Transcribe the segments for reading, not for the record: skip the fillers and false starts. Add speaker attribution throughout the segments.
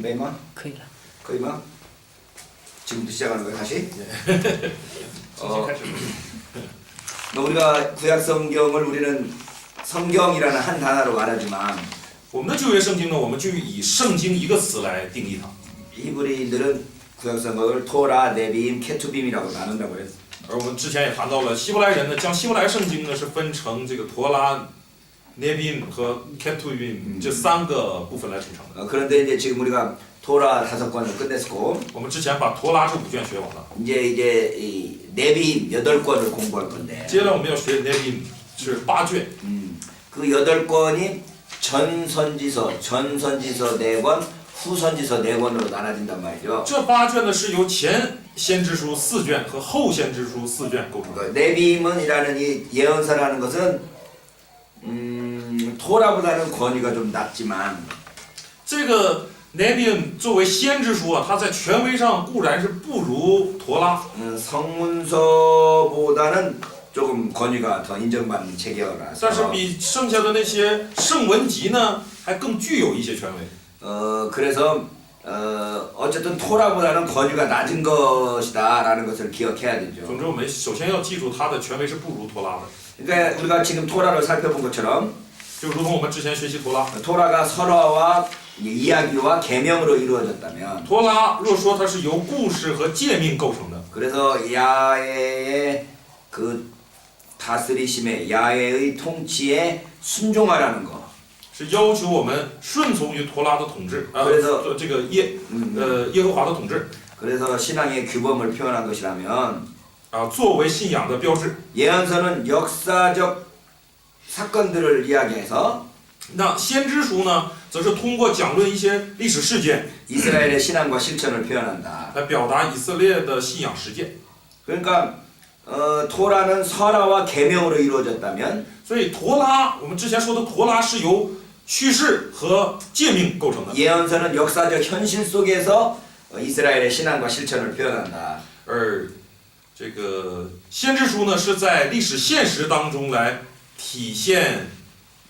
Speaker 1: 备吗？
Speaker 2: 可以了。
Speaker 1: 可以吗？ 지금부터 시작하는 거예요, 다시? 우리가 구약 성경을 우리는 성경이라는 한 단어로 말하지만
Speaker 3: 我们的旧约圣经呢，我们就以圣经一个词来定义它。
Speaker 1: 히브리인들은 구약 성경을 토라, 네비임, 케투빔이라고 나눈다고 그랬어.
Speaker 3: 而我们之前也谈到了，希伯来人呢，将希伯来圣经呢是分成这个陀拉、네빔和 케투빔 这三个部分来组成的。
Speaker 1: 그런데 이제 지금 우리가 토라 5권을 끝냈고
Speaker 3: 我们之前把陀拉这5卷学完了，
Speaker 1: 이제 이 네비임 8권을 공부할 건데
Speaker 3: 接下来我们要学 네빔 是8卷，
Speaker 1: 그 8권이 전선지서 4권, 후선지서 4권으로 나눠진단 말이죠.
Speaker 3: 这8卷呢是由前先知书4卷和后先知书4卷构成的。
Speaker 1: 네비임이라는 이 예언서라는 것은 토라보다는 권위가 좀 낮지만
Speaker 3: 这个 네빔 作为先知书啊，它在权威上固然是不如陀拉，
Speaker 1: 성문서보다는 조금 권위가 더 인정받는
Speaker 3: 但是
Speaker 1: 체계라서
Speaker 3: 比剩下的那些圣文集呢，还更具有一些权威。
Speaker 1: 그래서 어쨌든 토라보다는 권위가 낮은 것이다라는 것을 기억해야 되죠.
Speaker 3: 总之，我们首先要记住它的权威是不如陀拉的，
Speaker 1: 그러니까 우리가 지금 토라를 살펴본 것처럼
Speaker 3: 就如同我们之前学习陀拉，
Speaker 1: 토라가 설화와 이야기와 계명으로 이루어졌다면
Speaker 3: 陀拉若说它是由故事和诫命构成的，
Speaker 1: 그래서 야훼의 그 다스리심에 야훼의 통치에 순종하라는 거.
Speaker 3: 是要求我们顺从于陀拉的统治，这个耶和华的统治，
Speaker 1: 그래서 신앙의 규범을 표현한 것이라면
Speaker 3: 作为信仰的标志。
Speaker 1: 예언서는 역사적 사건들을 이야기해서
Speaker 3: 那先知书呢，则是通过讲论一些历史事件，
Speaker 1: 이스라엘의 신앙과 실천을 표현한다.
Speaker 3: 来表达以色列的信仰实践。
Speaker 1: 그러니까 토라는 설화와 계명으로 이루어졌다면
Speaker 3: 所以陀拉，我们之前说的陀拉是由叙事和诫命构成的，
Speaker 1: 예언서는 역사적 현실 속에서 이스라엘의 신앙과 실천을 표현한다.
Speaker 3: 而这个先知书呢，是在历史现实当中来体现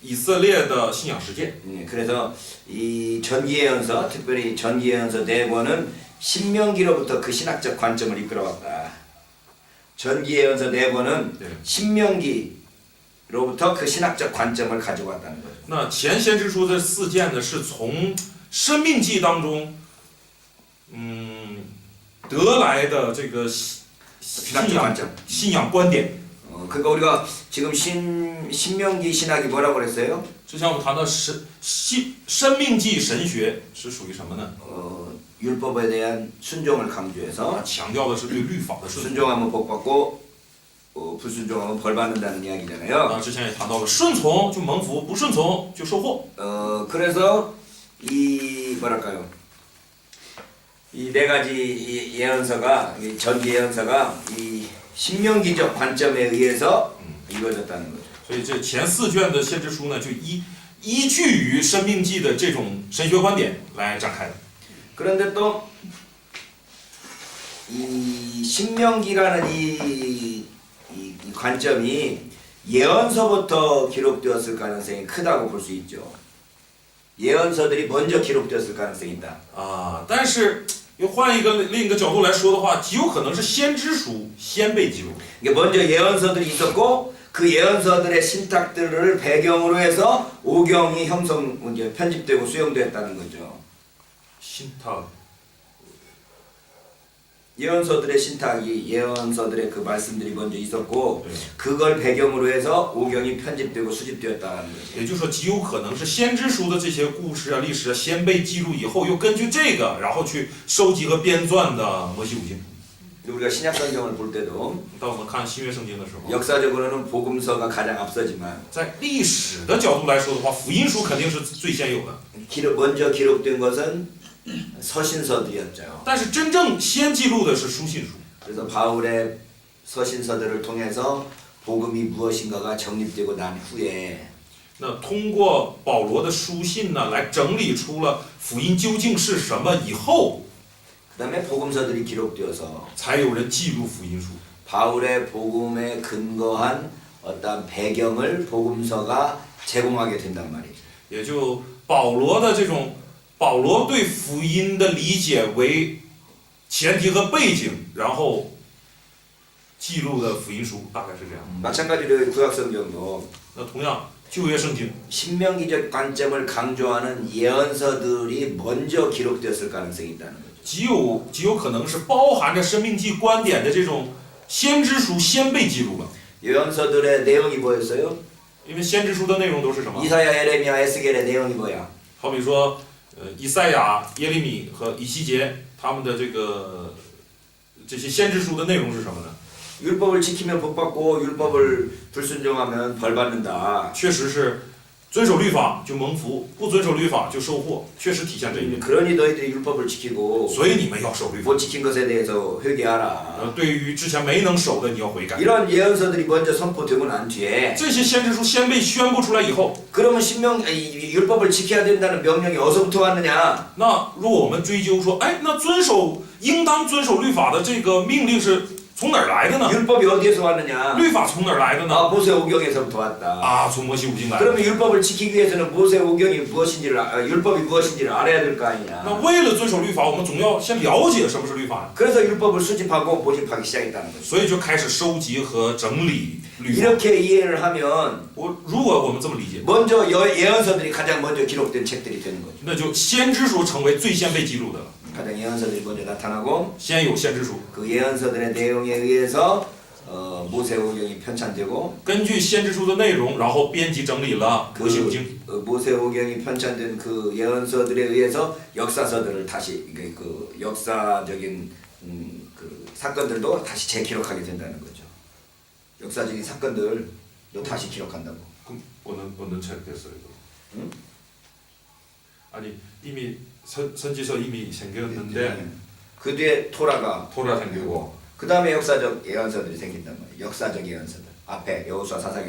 Speaker 3: 以色列的信仰实践。
Speaker 1: 그래서 이 전기예언서, 특별히 전기예언서 4권은 신명기로부터 그 신학적 관점을 이끌어왔다. 전기예언서 4권은 신명기로부터 그 신학적 관점을 가지고 왔다는 거죠.
Speaker 3: 那前先知书的4件呢，是从生命记当中，得来的这个信仰观点。
Speaker 1: 그러니까 우리가 지금 신명기 신학이 뭐라고 그랬어요?
Speaker 3: 之前我们谈到生命记神学是属于什么呢？
Speaker 1: 율법에 대한 순종을 강조해서
Speaker 3: 强调的是对律法的顺从。
Speaker 1: 순종하면 복 받고 불순종하면 벌 받는다는 이야기잖아요.
Speaker 3: 之前也谈到了顺从就蒙福，不顺从就受祸。
Speaker 1: 그래서 이 뭐랄까요? 이 4가지 예언서가 이 전기 예언서가 이 신명기적 관점에 의해서 이루어졌다는 거죠.
Speaker 3: 所以这前4卷的先知书呢，就依据于生命记的这种神学观点来展开的。
Speaker 1: 그런데 또 이 신명기라는 이 관점이 예언서부터 기록되었을 가능성이 크다고 볼 수 있죠. 예언서들이 먼저 기록되었을 가능성이 있다.
Speaker 3: 但是又换另一个角度来说的话，极有可能是先知书先被记录。
Speaker 1: 이게 먼저 예언서들이 있었고 그 예언서들의 신탁들을 배경으로 해서 오경이 편집되고 수용됐다는 거죠.
Speaker 3: 신탁.
Speaker 1: 예언서들의 신탁이 예언서들의 그 말씀들이 먼저 있었고 그걸 배경으로 해서 오경이 편집되고 수집되었다는 거죠.
Speaker 3: 也就是说，极有可能是先知书的这些故事啊、历史啊，先被记录以后，又根据这个，然后去收集和编撰的摩西五经。
Speaker 1: 우리가 신약 성경을 볼 때도
Speaker 3: 当我们看新约圣经的时候，
Speaker 1: 역사적으로는 복음서가 가장 앞서지만
Speaker 3: 在历史的角度来说的话，福音书肯定是最先有的。
Speaker 1: 먼저 기록된 것은 서신서들이었죠.
Speaker 3: 但是真正先记录的是书信书。
Speaker 1: 그래서 바울의 서신서들을 통해서 복음이 무엇인가가 정립되고 난 후에
Speaker 3: 那通过保罗的书信呢，来整理出了福音究竟是什么以后，
Speaker 1: 그다음에 복음서들이 기록되어서
Speaker 3: 才有人记录福音书。
Speaker 1: 바울의 복음에 근거한 어떤 배경을 복음서가 제공하게 된단 말이죠.
Speaker 3: 也就保罗的这种保罗对福音的理解为前提和背景，然后记录的福音书大概是这样。
Speaker 1: 마찬가지로 구약성경도
Speaker 3: 那同样旧约圣经
Speaker 1: 신명기적 관점을 강조하는 예언서들이 먼저 기록되었을 가능성이 있다는 거죠.
Speaker 3: 极有可能是包含着生命记观点的这种先知书先被记录了。
Speaker 1: 예언서들의 내용이 뭐였어요?
Speaker 3: 因为先知书的内容都是什么？
Speaker 1: 이사야, 에레미야, 에스겔의 내용이 뭐야?
Speaker 3: 好比说，以赛亚、耶利米和以西结他们的这些先知书的内容是什么呢？
Speaker 1: 율법을 지키면 복 받고 율법을 불순종하면 벌 받는다.
Speaker 3: 确实是遵守律法就蒙福，不遵守律法就受祸，确实体现这一点。
Speaker 1: 그러니 너희들이 율법을 지키고
Speaker 3: 所以你们要守律法。
Speaker 1: 못 지킨 것에 대해서 회개하라.
Speaker 3: 对于之前没能守的，你要悔改。
Speaker 1: 이런 예언서들이 먼저 선포되고 난 뒤에
Speaker 3: 这些先知书先被宣布出来以后，
Speaker 1: 그러면 율법을 지켜야 된다는 명령이 어디서부터 왔느냐?
Speaker 3: 那如果我们追究说，哎，那应当遵守律法的这个命令是从哪儿来的呢？
Speaker 1: 율법이 어디에서 왔느냐?
Speaker 3: 律法从哪儿来的呢？
Speaker 1: 아, 모세오경에서부터 왔다.
Speaker 3: 啊，从摩西五经来的。
Speaker 1: 그러면 율법을 지키기 위해서는 모세오경이 무엇인지를 율법이 무엇인지를 알아야 될 거
Speaker 3: 那
Speaker 1: 아니냐?
Speaker 3: 为了遵守律法，我们总要先了解什么是律法，
Speaker 1: 그래서 율법을 수집하고 모집하기 시작했다는 거죠.
Speaker 3: 所以就开始收集和整理律法。
Speaker 1: 이렇게 이해를 하면
Speaker 3: 如果我们这么理解，
Speaker 1: 먼저 예언서들이 가장 먼저 기록된 책들이 되는 거죠.
Speaker 3: 那就先知书成为最先被记录的了。
Speaker 1: 가장 예언서들이 먼저 나타나고
Speaker 3: 先有先知书，
Speaker 1: 그 예언서들의 내용에 의해서 모세오경이 편찬되고
Speaker 3: 根据先知书的内容，然后编辑整理了摩西五经。
Speaker 1: 모세오경이 편찬된 그 예언서들에 의해서 역사서들을 다시 그 역사적인 그 사건들도 다시 재기록하게 된다는 거죠. 역사적인 사건들도 다시 기록한다고.
Speaker 3: 그럼 어느 책됐어요?
Speaker 1: 응?
Speaker 3: 아니 이미 선지서 이미 생겼는데
Speaker 1: 그 뒤에 토라가
Speaker 3: 토라 생기고
Speaker 1: 그 다음에 역사적 예언서들이 생긴단 말이에요. 역사적 예언서들 앞에 여호수아 사사기.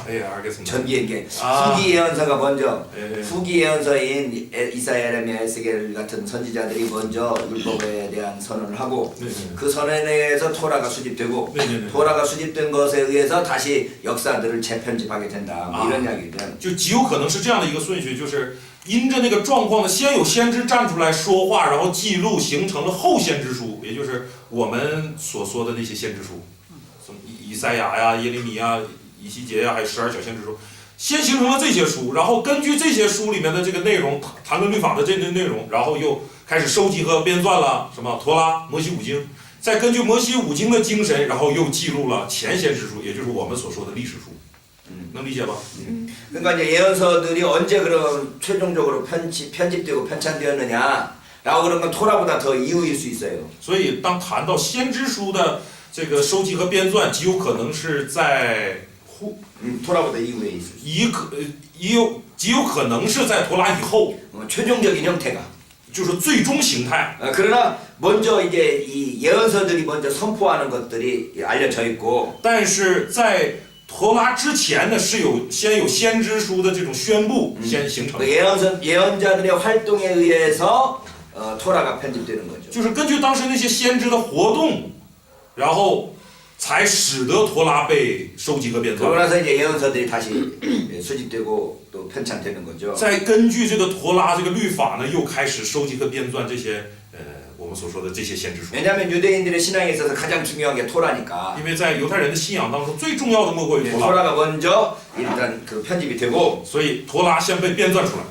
Speaker 3: 예 알겠습니다.
Speaker 1: 전기에게
Speaker 3: 아.
Speaker 1: 후기 예언서가 먼저
Speaker 3: 예.
Speaker 1: 후기 예언서인 이사야, 에레미야, 에스겔 같은 선지자들이 먼저 율법에 대한 선언을 하고
Speaker 3: 네.
Speaker 1: 그 선언에 의해서 토라가 수집되고
Speaker 3: 네네네.
Speaker 1: 토라가 수집된 것에 의해서 다시 역사들을 재편집하게 된다. 뭐
Speaker 3: 아.
Speaker 1: 이런 이야기들.
Speaker 3: 就极有可能是这样的一个顺序，就是因着那个状况呢，先有先知站出来说话，然后记录，形成了后先知书，也就是我们所说的那些先知书，什么以赛亚呀、耶利米呀、以西结呀，还有12小先知书，先形成了这些书，然后根据这些书里面的这个内容，谈论律法的这些内容，然后又开始收集和编纂了什么陀拉、摩西五经，再根据摩西五经的精神，然后又记录了前先知书，也就是我们所说的历史书，能理解吧？
Speaker 1: 그러니까 이제 예언서들이 언제 그럼 최종적으로 편집되고 편찬되었느냐라고 그런 건 토라보다 더 이후일 수 있어요.
Speaker 3: 所以当谈到先知书的这个收集和编纂，极有可能是在
Speaker 1: 토라보다 이후에 있을 수 있어요.
Speaker 3: 极有可能是在陀拉以后，
Speaker 1: 최종적인 형태가.
Speaker 3: 就是最终形态。
Speaker 1: 그러나 먼저 이제 이 예언서들이 먼저 선포하는 것들이 알려져 있고
Speaker 3: 但是在陀拉之前呢，是先有先知书的这种宣布先形成
Speaker 1: 그 ， 예언자들의 활동에 의해서 토라가 편집되는 거죠.
Speaker 3: 就是根据当时那些先知的活动，然后才使得陀拉被收集和编
Speaker 1: 그러고
Speaker 3: 纂。
Speaker 1: 나서 이제 예언서들이 다시 수집되고 또 편찬되는 거죠.
Speaker 3: 再根据这个陀拉这个律法呢，又开始收集和编纂这些我们所说的这些先知书。
Speaker 1: 왜냐하면 유대인들의 신앙에 있어서 가장 중요한 게 토라니까.
Speaker 3: 因为在犹太人的信仰当中，最重要的莫过于陀拉，
Speaker 1: 토라가 먼저 일단 그 편집이 되고
Speaker 3: 所以陀拉先被编纂出来。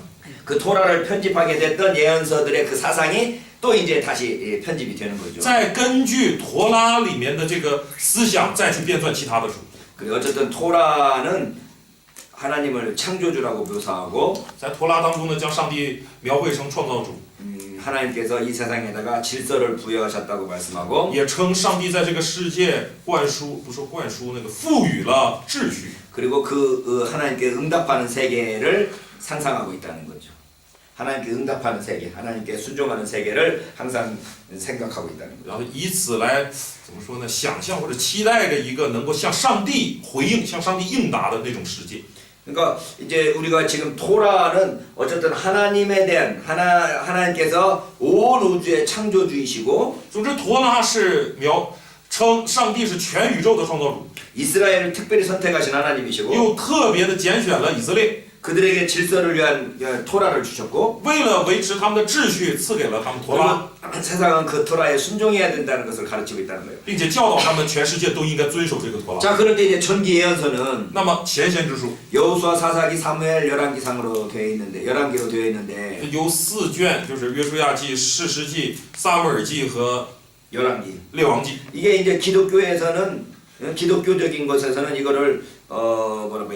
Speaker 1: 그 토라를 편집하게 됐던 예언서들의 그 사상이 또 이제 다시 편집이 되는 거죠.
Speaker 3: 再根据陀拉里面的这个思想，再去编纂其他的书。
Speaker 1: 그리고 어쨌든 토라는 하나님을 창조주라고 묘사하고
Speaker 3: 在陀拉当中呢，将上帝描绘成创造主，
Speaker 1: 하나님께서 이 세상에다가 질서를 부여하셨다고 말씀하고
Speaker 3: 也称上帝在这个世界灌输，不说灌输，那个赋予了秩序。
Speaker 1: 그리고 그 하나님께 응답하는 세계를 상상하고 있다는 거죠. 하나님께 응답하는 세계, 하나님께 순종하는 세계를 항상 생각하고 있다는 거죠.
Speaker 3: 然后以此来怎么说呢？想象或者期待着一个能够向上帝回应、向上帝应答的那种世界。
Speaker 1: 그러니까 이제 우리가 지금 토라는 어쨌든 하나님에 대한 하나님께서 온 우주의 창조주이시고
Speaker 3: 总之，陀拉是称上帝是全宇宙的创造主，
Speaker 1: 이스라엘을 특별히 선택하신 하나님이시고
Speaker 3: 又特别的拣选了以色列，
Speaker 1: 그들에게 질서를 위한 토라를 주셨고
Speaker 3: 为了维持他们的秩序，赐给了他们陀拉，
Speaker 1: 그리고 세상은 그 토라에 순종해야 된다는 것을 가르치고 있다는 거예요.
Speaker 3: 并且教导他们全世界都应该遵守这个陀拉。
Speaker 1: 자, 그런데 이제 전기 예언서는
Speaker 3: 那么前先知书
Speaker 1: 여호수아, 사사기, 사무엘, 열왕기상으로 되어 있는데 열왕기로 되어 있는데
Speaker 3: 由4卷，就是约书亚记、士师记、撒母耳记和
Speaker 1: 열왕기
Speaker 3: 列王记。
Speaker 1: 이게 이제 기독교에서는 기독교적인 것에서는 이거를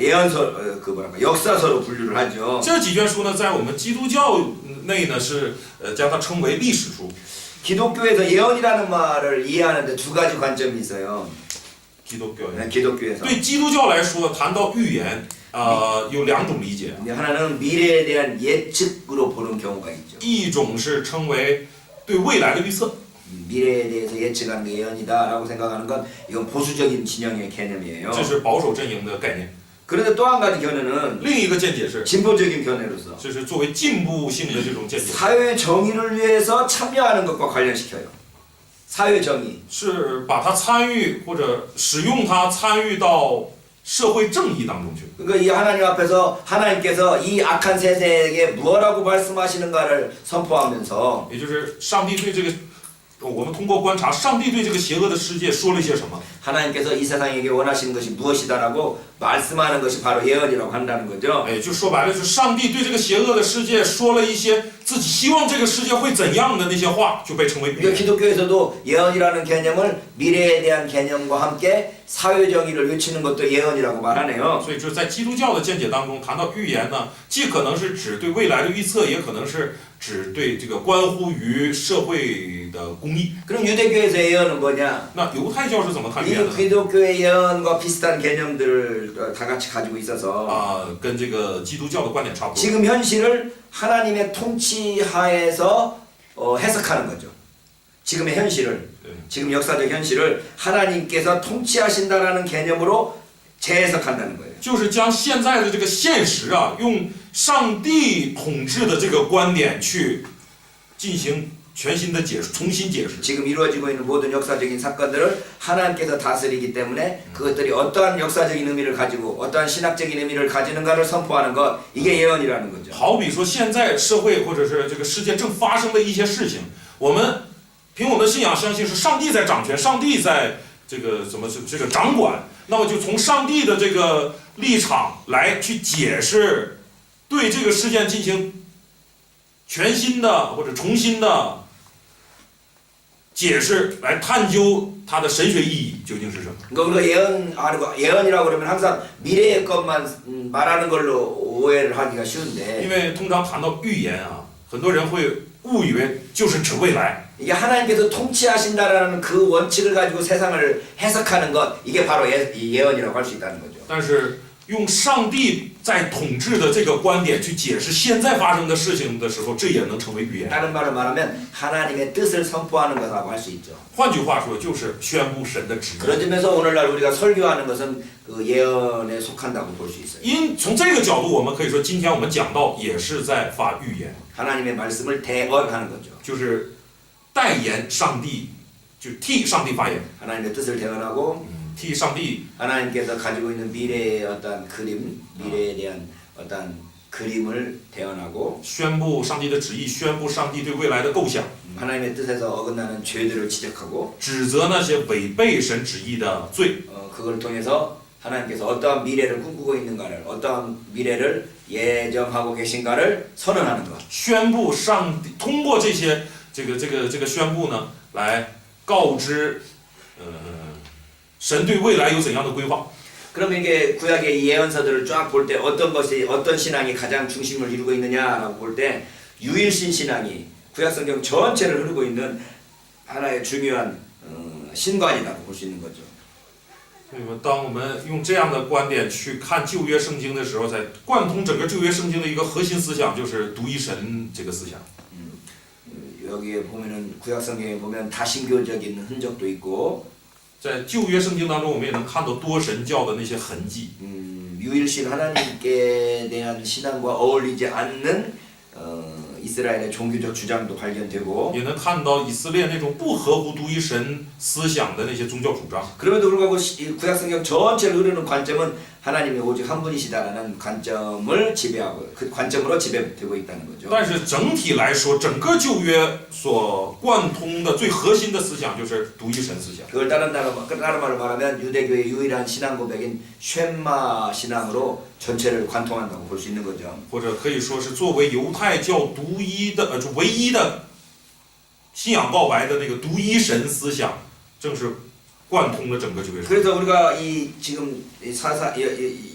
Speaker 1: 예언서 역사서로 분류를 하죠.
Speaker 3: 这几卷书呢，在我们基督教内呢是将它称为历史书。
Speaker 1: 기독교에서 예언이라는 말을 이해하는데 두 가지 관점이 있어요.
Speaker 3: 基督教
Speaker 1: 기독교에서
Speaker 3: 对基督教来说，谈到预言，有2种理解，
Speaker 1: 하나는 미래에 대한 예측으로 보는 경우가 있죠.
Speaker 3: 一种是称为对未来的预测，
Speaker 1: 미래에 대해서 예측하는 게 예언이다라고 생각하는 건 이건 보수적인 진영의 개념이에요.
Speaker 3: 这是保守阵营的概念。
Speaker 1: 그런데 또 한 가지 견해는
Speaker 3: 另一个见解是，
Speaker 1: 진보적인 견해로서
Speaker 3: 这是作为进步性的这种见解，
Speaker 1: 사회 정의를 위해서 참여하는 것과 관련시켜요. 사회 정의.
Speaker 3: 是把它参与或者使用它参与到社会正义当中去。
Speaker 1: 그러니까 이 하나님 앞에서 하나님께서 이 악한 세대에게 무엇라고 말씀하시는가를 선포하면서
Speaker 3: 也就是上帝对这个，我们通过观察，上帝对这个邪恶的世界说了一些什么？
Speaker 1: 하나님께서 이 세상에게 원하시는 것이 무엇이다라고 말씀하는 것이 바로 예언이라고 한다는 거죠.
Speaker 3: 哎，就说白了，就是上帝对这个邪恶的世界说了一些自己希望这个世界会怎样的那些话，就被称为预
Speaker 1: 그러니까
Speaker 3: 言。
Speaker 1: 기독교에서도 예언이라는 개념을 미래에 대한 개념과 함께 사회 정의를 외치는 것도 예언이라고 말하네요.
Speaker 3: 所以就是在基督教的见解当中，谈到预言呢，既可能是指对未来的预测，也可能是指对这个关乎于社会的公义。
Speaker 1: 그럼 유대교에서 예언은 뭐냐?
Speaker 3: 那犹太教是怎么看预
Speaker 1: 이
Speaker 3: 言的？
Speaker 1: 기독교의 예언과 비슷한 개념들을 다 같이 가지고 있어서
Speaker 3: 跟这个基督教的观点差不多。
Speaker 1: 지금 현실을 하나님의 통치하에서 해석하는 거죠. 지금의 현실을,
Speaker 3: 네.
Speaker 1: 지금 역사적 현실을 하나님께서 통치하신다라는 개념으로 재해석한다는 거예요.
Speaker 3: 就是将现在的这个现实啊，用上帝统治的这个观点去进行全新的解释，重新解释。
Speaker 1: 지금 이루어지고 있는 모든 역사적인 사건들을 하나님께서 다스리기 때문에 그것들이 어떠한 역사적인 의미를 가지고 어떠한 신학적인 의미를 가지는가를 선포하는 것, 이게 예언이라는 거죠.
Speaker 3: 好比说，现在社会或者是这个世界正发生的一些事情，我们凭我们的信仰相信是上帝在掌权，上帝在这个这个掌管，那么就从上帝的这个立场来去解释，对这个事件进行全新的或者重新的解释，来探究它的神学意义究竟是什么。
Speaker 1: 그러니까 우리가 예언이라고 그러면 항상 미래의 것만 말하는 걸로 오해를 하기가
Speaker 3: 因
Speaker 1: 쉬운데
Speaker 3: 为通常谈到预言啊，很多人会误以为就是指未来。
Speaker 1: 이게 하나님께서 통치하신다라는 그 원칙을 가지고 세상을 해석하는 것, 이게 바로 예언이라고 할 수 있다는 거죠.
Speaker 3: 但是用上帝在统治的这个观点去解释现在发生的事情的时候，这也能成为预言。
Speaker 1: 다른 말을 말하면 하나님의 뜻을 선포하는 것이라고 할 수 있죠.
Speaker 3: 换句话说，就是宣布神的旨意。
Speaker 1: 그런 점에서 오늘날 우리가 설교하는 것은 그 예언에 속한다고 볼 수 있어요.
Speaker 3: 从这个角度，我们可以说，今天我们讲到也是在发预言，
Speaker 1: 하나님의 말씀을 대언하는 거죠.
Speaker 3: 就是代言上帝，就替上帝发言，
Speaker 1: 하나님의 뜻을 대언하고
Speaker 3: 替上帝
Speaker 1: 하나님께서 가지고 있는 미래의 어떤 그림, 미래에 대한 어떤 그림을 대언하고
Speaker 3: 宣布上帝的旨意，宣布上帝对未来的构想，
Speaker 1: 하나님의 뜻에서 어긋나는 죄들을 지적하고
Speaker 3: 指责那些违背神旨意的罪，
Speaker 1: 그걸 통해서 하나님께서 어떠한 미래를 꿈꾸고 있는가를 어떠한 미래를 예정하고 계신가를 선언하는 것.
Speaker 3: 宣布上帝通过这些这个宣布呢，来告知神对未来有怎样的规划。
Speaker 1: 그러면 이게 구약의 예언서들을 쫙 볼 때 어떤 신앙이 가장 중심을 이루고 있느냐라고 볼 때 유일신 신앙이 구약성경 전체를 흐르고 있는 하나의 중요한 신관이라고 볼 수 있는 거죠.
Speaker 3: 所以说，当我们用这样的观点去看旧约圣经的时候，在贯通整个旧约圣经的一个核心思想就是独一神这个思想。
Speaker 1: 여기에 보면은 구약성경에 보면 다신교적인 흔적도 있고
Speaker 3: 在旧约圣经当中，我们也能看到多神教的那些痕迹。
Speaker 1: 유일신 하나님께 대한 신앙과 어울리지 않는 이스라엘의 종교적 주장도 발견되고
Speaker 3: 也能看到以色列那种不合乎独一神思想的那些宗教主张。
Speaker 1: 그럼에도 불구하고 구약성경 전체를 흐르는 관점은 하나님이 오직 한 분이시다라는 관점을 지배하고 그 관점으로 지배되고 있다는 거죠.
Speaker 3: 但是整体来说，整个旧约所贯通的最核心的思想就是独一神思想。
Speaker 1: 그걸 다른 말로 말하면 유대교의 유일한 신앙 고백인 쉔마 신앙으로 전체를 관통한다고 볼 수 있는 거죠.
Speaker 3: 或者可以说是作为犹太教独一的就唯一的信仰告白的那个独一神思想，正是贯通了整个旧约。
Speaker 1: 그래서 우리가 이 지금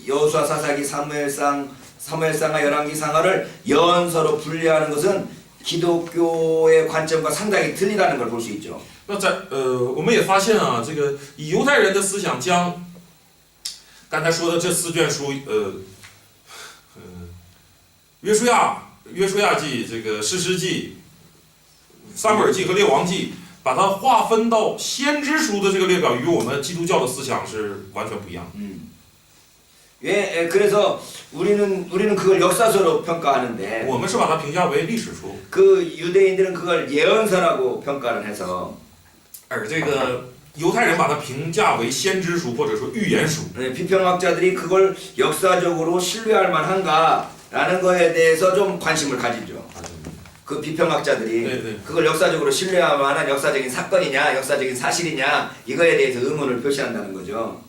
Speaker 1: 여호수아 사사기 사무엘상하 열왕기상하를 연서로 분류하는 것은 기독교의 관점과 상당히 틀리다는 걸 볼 수 있죠.
Speaker 3: 那我们也发现啊，这个以犹太人的思想将刚才说的这4卷书，约书亚记、这个士师记、撒母耳记和列王记，把它划分到先知书的这个列表，与我们基督教的思想是完全不一样的。
Speaker 1: 왜 그래서 우리는 그걸 역사서로 평가하는데
Speaker 3: 我们是把它评价为历史书，
Speaker 1: 그 유대인들은 그걸 예언서라고 평가를 해서
Speaker 3: 而这个犹太人把它评价为先知书或者说预言书。
Speaker 1: 비평학자들이 그걸 역사적으로 신뢰할 만한가라는 거에 대해서 좀 관심을 가지죠. 그 비평학자들이
Speaker 3: 네.
Speaker 1: 그걸 역사적으로 신뢰할 만한 역사적인 사건이냐 역사적인 사실이냐 이거에 대해서 의문을 표시한다는 거죠.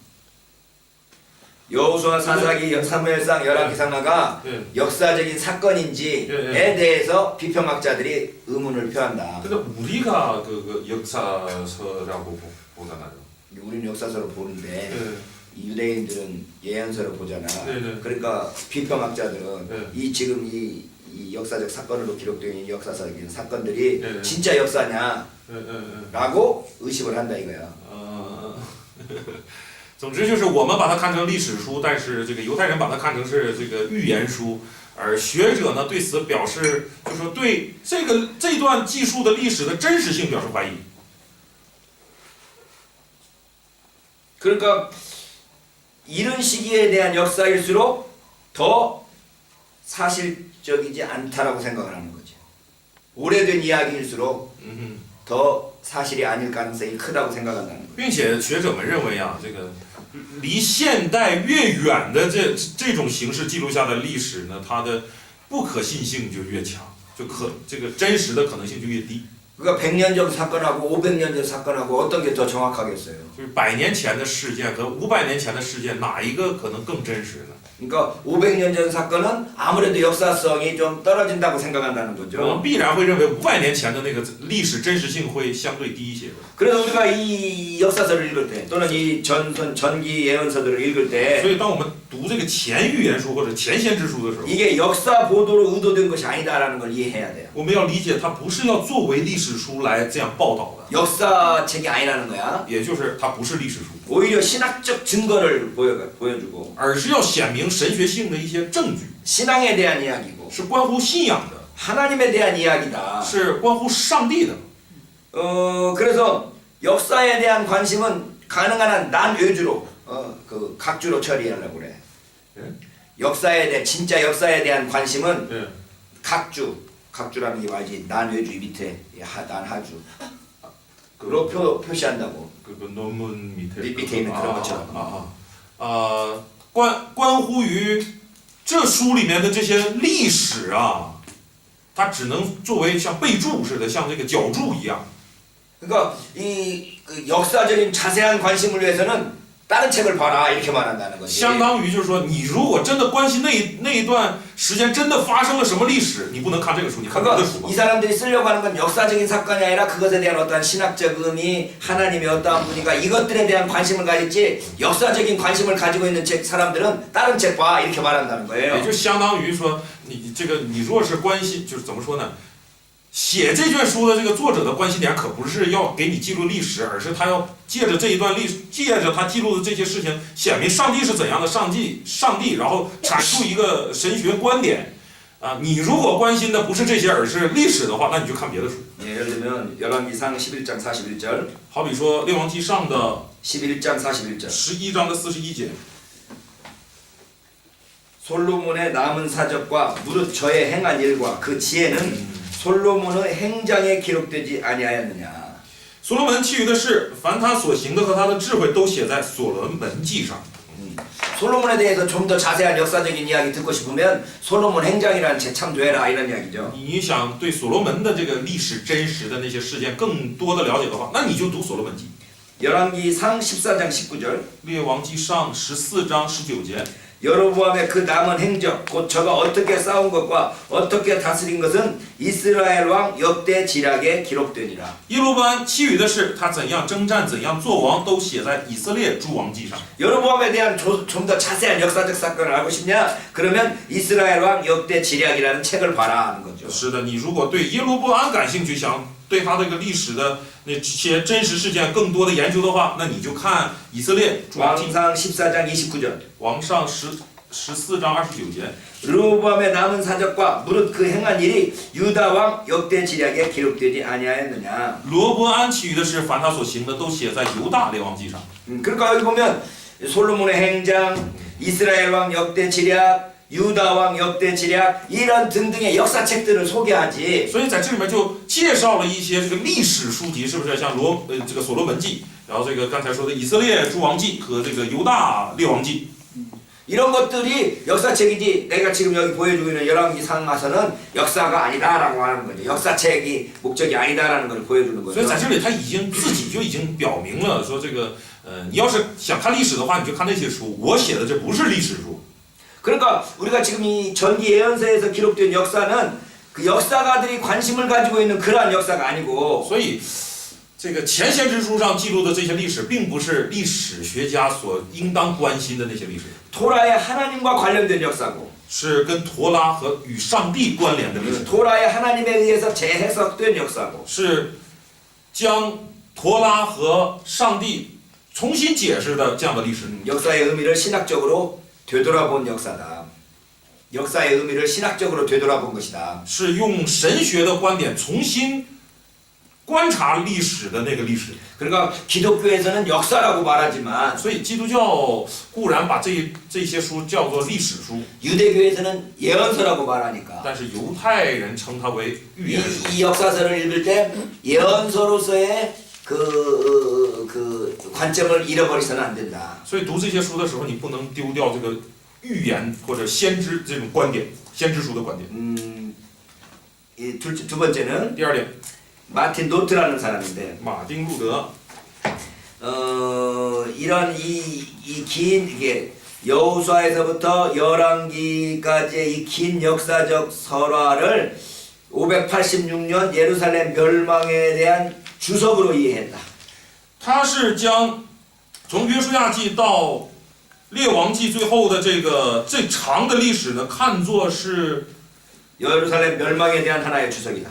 Speaker 1: 여호수아 사사기 사무엘상 열왕기상하가
Speaker 3: 네.
Speaker 1: 역사적인 사건인지에
Speaker 3: 네.
Speaker 1: 대해서 비평학자들이 의문을 표한다.
Speaker 3: 근데 우리가 그 역사서라고 보잖아요.
Speaker 1: 우리는 역사서로 보는데
Speaker 3: 네.
Speaker 1: 이 유대인들은 예언서로 보잖아.
Speaker 3: 네.
Speaker 1: 그러니까 비평학자들은
Speaker 3: 네.
Speaker 1: 이 지금 이 역사적 사건으로 기록된 이 역사적인 사건들이
Speaker 3: 네.
Speaker 1: 진짜 역사냐라고 의심을 한다 이거야.
Speaker 3: 总之就是我们把它看成历史书，但是这个犹太人把它看成是这个预言书，而学者呢对此表示，就是说对这段记述的历史的真实性表示怀疑。
Speaker 1: 그러니까 이런 시기에 대한 역사일수록 더 사실적이지 않다라고 생각을 하는 거죠. 오래된 이야기일수록 더 사실이 아닐 가능성이 크다고 생각한다는 거예요.
Speaker 3: 并且学者们认为啊，这个离现代越远的这种形式记录下的历史呢，它的不可信性就越强，这个真实的可能性就越低。
Speaker 1: 그러니까 100년 전 사건하고 500년 전 사건하고 어떤 게 더 정확하겠어요?
Speaker 3: 就是100年前的事件和500年前的事件，哪一个可能更真实呢？
Speaker 1: 그러니까 500년 전 사건은 아무래도 역사성이 좀 떨어진다고 생각한다는
Speaker 3: 我
Speaker 1: 거죠.
Speaker 3: 们必然会认为500年前的那个历史真实性会相对低一些的。
Speaker 1: 그래서 우리가 이 역사서를 읽을 때 또는 이 전기 예언서들을 읽을
Speaker 3: 所
Speaker 1: 때
Speaker 3: 以当我们读这个前预言书或者前先知书的时候，
Speaker 1: 이게 역사 보도로 의도된 것이 아니다라는 걸 이해해야 돼요.
Speaker 3: 我们要理解它不是要作为历史书来这样报道的，
Speaker 1: 역사책이 아니라는 거야.
Speaker 3: 也就是它不是历史书，
Speaker 1: 오히려 신학적 증거를 보여주고
Speaker 3: 而是要显明神学性的一些证据，
Speaker 1: 신앙에 대한 이야기고
Speaker 3: 是关乎信仰的，
Speaker 1: 하나님에 대한 이야기다.
Speaker 3: 是关乎上帝的。
Speaker 1: 그래서 역사에 대한 관심은 가능한 한 난외주로 그 각주로 처리하려고 그래.
Speaker 3: 예?
Speaker 1: 역사에 대한 진짜 역사에 대한 관심은
Speaker 3: 对，
Speaker 1: 각주라는 게 말지 난외주 이 밑에 난하주 그로 표시한다고.
Speaker 3: 그 논문
Speaker 1: 밑에 있는 그런 것처럼.
Speaker 3: 关乎于这书里面的这些历史啊，它只能作为像备注似的，像这个脚注一样。
Speaker 1: 그러니까 그 역사적인 자세한 관심을 위해서는 다른 책을 봐라 이렇게 말한다는 거지.
Speaker 3: 相当于就是说，你如果真的关心那一段时间真的发生了什么历史，你不能看这个书，你看别
Speaker 1: 그러니까
Speaker 3: 的书吧
Speaker 1: 이 。 사람들이 쓰려고 하는 건 역사적인 사건이 아니라 그것에 대한 어떠한 신학적 의미, 하나님이 어떠한 분인가 이것들에 대한 관심을 가졌지 역사적인 관심을 가지고 있는 책 사람들은 다른 책 봐 이렇게 말한다는
Speaker 3: 也
Speaker 1: 거예요.
Speaker 3: 就相当于说，你若是关心，就是怎么说呢？写这卷书的这个作者的关心点可不是要给你记录历史，而是他要借着这一段历史，借着他记录的这些事情，显明上帝是怎样的上帝，然后阐述一个神学观点。啊，你如果关心的不是这些，而是历史的话，那你就看别的书。
Speaker 1: 예를 들면 열왕기상 11장 41절,
Speaker 3: 好比说《列王纪上》的
Speaker 1: 11장 41절.
Speaker 3: 11章的41节。
Speaker 1: 솔로몬의 남은 사적과 무릇 저의 행한 일과 그 지혜는 솔로몬의 행장에 기록되지 아니하였느냐.
Speaker 3: 所罗门其余的事，凡他所行的和他的智慧，都写在所罗门记上。
Speaker 1: 솔로몬에 대해서 좀 더 자세한 역사적인 이야기 듣고 싶으면 솔로몬 행장이라는 책 참조해라 이런 이야기죠.
Speaker 3: 你想对所罗门的这个历史真实的那些事件更多的了解的话，那你就读所罗门记。
Speaker 1: 열왕기상 14장 19절
Speaker 3: 列王记上14章19节。
Speaker 1: 여로보암의 그 남은 행적 곧 저가 어떻게 싸운 것과 어떻게 다스린 것은 이스라엘 왕 역대 지략에 기록되니라.
Speaker 3: 耶罗波安其余的事，他怎样征战，怎样做王，都写在以色列诸王记上。
Speaker 1: 여로보암에 대한 좀 더 자세한 역사적 사건을 알고 싶냐? 그러면 이스라엘 왕 역대 지략이라는 책을 봐라 하는 거죠.
Speaker 3: 是的，你如果对耶罗波安感兴趣，想对他这个历史的那些真实事件更多的研究的话，那你就看以色列诸王记。
Speaker 1: 왕상 14장 29절
Speaker 3: 王上14章29节。
Speaker 1: 르호보암의 남은 사적과 무릇 그 행한 일이 유다 왕 역대 지략에 기록되지 아니하였느냐.
Speaker 3: 罗伯安其余的事，凡他所行的，都写在犹大列王记上。
Speaker 1: 그러니까 여기 보면 솔로몬의 행장, 이스라엘 왕 역대 지략, 유다 왕 역대 지략 이런 등등의 역사책들을 소개하지.
Speaker 3: 所以在这里面就介绍了一些这个历史书籍，是不是像这个所罗门记，然后这个刚才说的以色列诸王记和这个犹大列王记。
Speaker 1: 이런 것들이 역사책이지 내가 지금 여기 보여주고 있는 열왕기 상하서는 역사가 아니다라고 하는 거죠. 역사책이 목적이 아니다라는 걸 보여주는
Speaker 3: 所以
Speaker 1: 거죠.
Speaker 3: 在这里他自己就已经表明了，说这个你要是想看历史的话，你就看那些书，我写的这不是历史书。
Speaker 1: 그러니까 우리가 지금 이 전기 예언서에서 기록된 역사는 그 역사가들이 관심을 가지고 있는 그러한 역사가 아니고
Speaker 3: 所以这个前先知书上记录的这些历史，并不是历史学家所应当关心的那些历史，
Speaker 1: 토라의 하나님과 관련된 역사고
Speaker 3: 是跟陀拉和与上帝关联的历史，
Speaker 1: 토라의 하나님에 의해서 재해석된 역사고
Speaker 3: 是将陀拉和上帝重新解释的这样的历史。
Speaker 1: 역사의 의미를 신학적으로 되돌아본 역사다. 역사의 의미를 신학적으로 되돌아본 것이다.
Speaker 3: 是用神学的观点重新观察历史的那个历史。
Speaker 1: 그러니까 기독교에서는 역사라고 말하지만
Speaker 3: 所以基督教固然把这些书叫做历史书，
Speaker 1: 유대교에서는 예언서라고 말하니까
Speaker 3: 但是犹太人称它为预言书。
Speaker 1: 이 역사서를 읽을 때 예언서로서의 그 관점을 잃어버리서는 안 된다.
Speaker 3: 所以读这些书的时候，你不能丢掉这个预言或者先知这种观点，先知书的观点。
Speaker 1: 두 번째는
Speaker 3: 第二点，
Speaker 1: 마틴 노트라는 사람인데
Speaker 3: 马丁路德
Speaker 1: 이런 이 긴 이게 여호수아에서부터 열왕기까지의 이 긴 역사적 설화를 586년 예루살렘 멸망에 대한 주석으로 이해했다.
Speaker 3: 他是将从约书亚记到列王记最后的这个最长的历史呢，看作是
Speaker 1: 예루살렘 멸망에 대한 하나의 주석이다.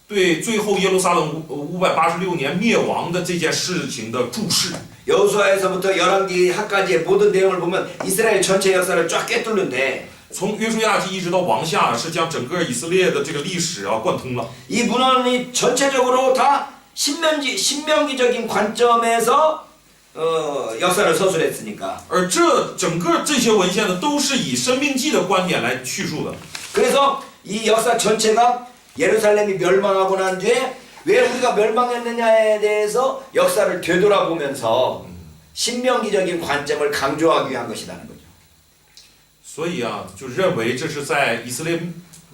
Speaker 3: 对最后耶路撒冷586年灭亡的这件事情的注释。
Speaker 1: 여호수아에서부터 열왕기 하까지의 모든 내용을 보면 이스라엘 전체 역사를 쫙 꿰뚫는데
Speaker 3: 从约书亚记一直到王下，是将整个以色列的这个历史贯通了。
Speaker 1: 이 문헌이 전체적으로 다 신명기적인 관점에서 역사를 서술했으니까.
Speaker 3: 而整个这些文献呢，都是以生命记的观点来叙述的。
Speaker 1: 그래서 이 역사 전체가 예루살렘이 멸망하고 난 뒤에 왜 우리가 멸망했느냐에 대해서 역사를 되돌아보면서 신명기적인 관점을 강조하기 위한 것이라는 거죠.
Speaker 3: 所以啊，就认为这是在以色列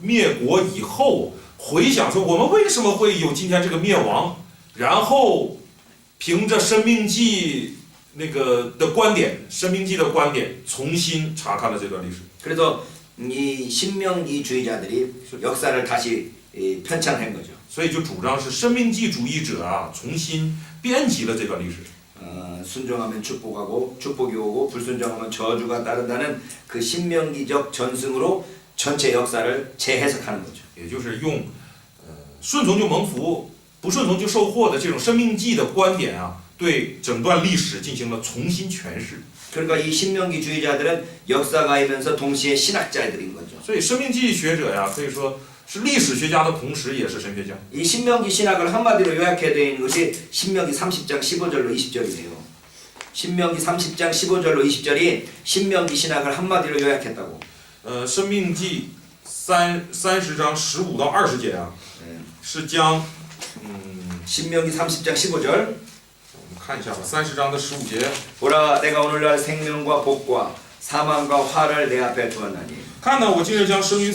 Speaker 3: 灭国以后，回想说我们为什么会有今天这个灭亡，然后凭着生命记那个的观点，生命记的观点，重新查看了这段历史。
Speaker 1: 그래서 이 신명기주의자들이 역사를 다시 편찬한 거죠.
Speaker 3: 所以就主张是生命记主义者啊，重新编辑了这段历史。
Speaker 1: 순종하면 축복하고 축복이 오고 불순종하면 저주가 따른다는 그 신명기적 전승으로 전체 역사를 재해석하는 거죠.
Speaker 3: 也就是用顺从就蒙福，不顺从就受祸的这种生命记的观点啊，对整段历史进行了重新诠释。
Speaker 1: 그러니까 이 신명기주의자들은 역사가이면서 동시에 신학자들인 거죠.
Speaker 3: 所以生命记学者呀，可以说是历史学家的同时也是神学家。
Speaker 1: 이 신명기 신학을 한마디로 요약해야 되는 것이 신명기 30장 15절로 20절이에요. 신명기 30장 15절로 20절이 신명기 신학을 한마디로 요약했다고.
Speaker 3: 生命记30章15到20节啊，是将
Speaker 1: 신명기 30장 15절
Speaker 3: 我们看一下吧，30章的15节。
Speaker 1: 보라 내가 오늘날 생명과 복과 사망과 화를 내 앞에 두었나니
Speaker 3: 看呢，我今日将生与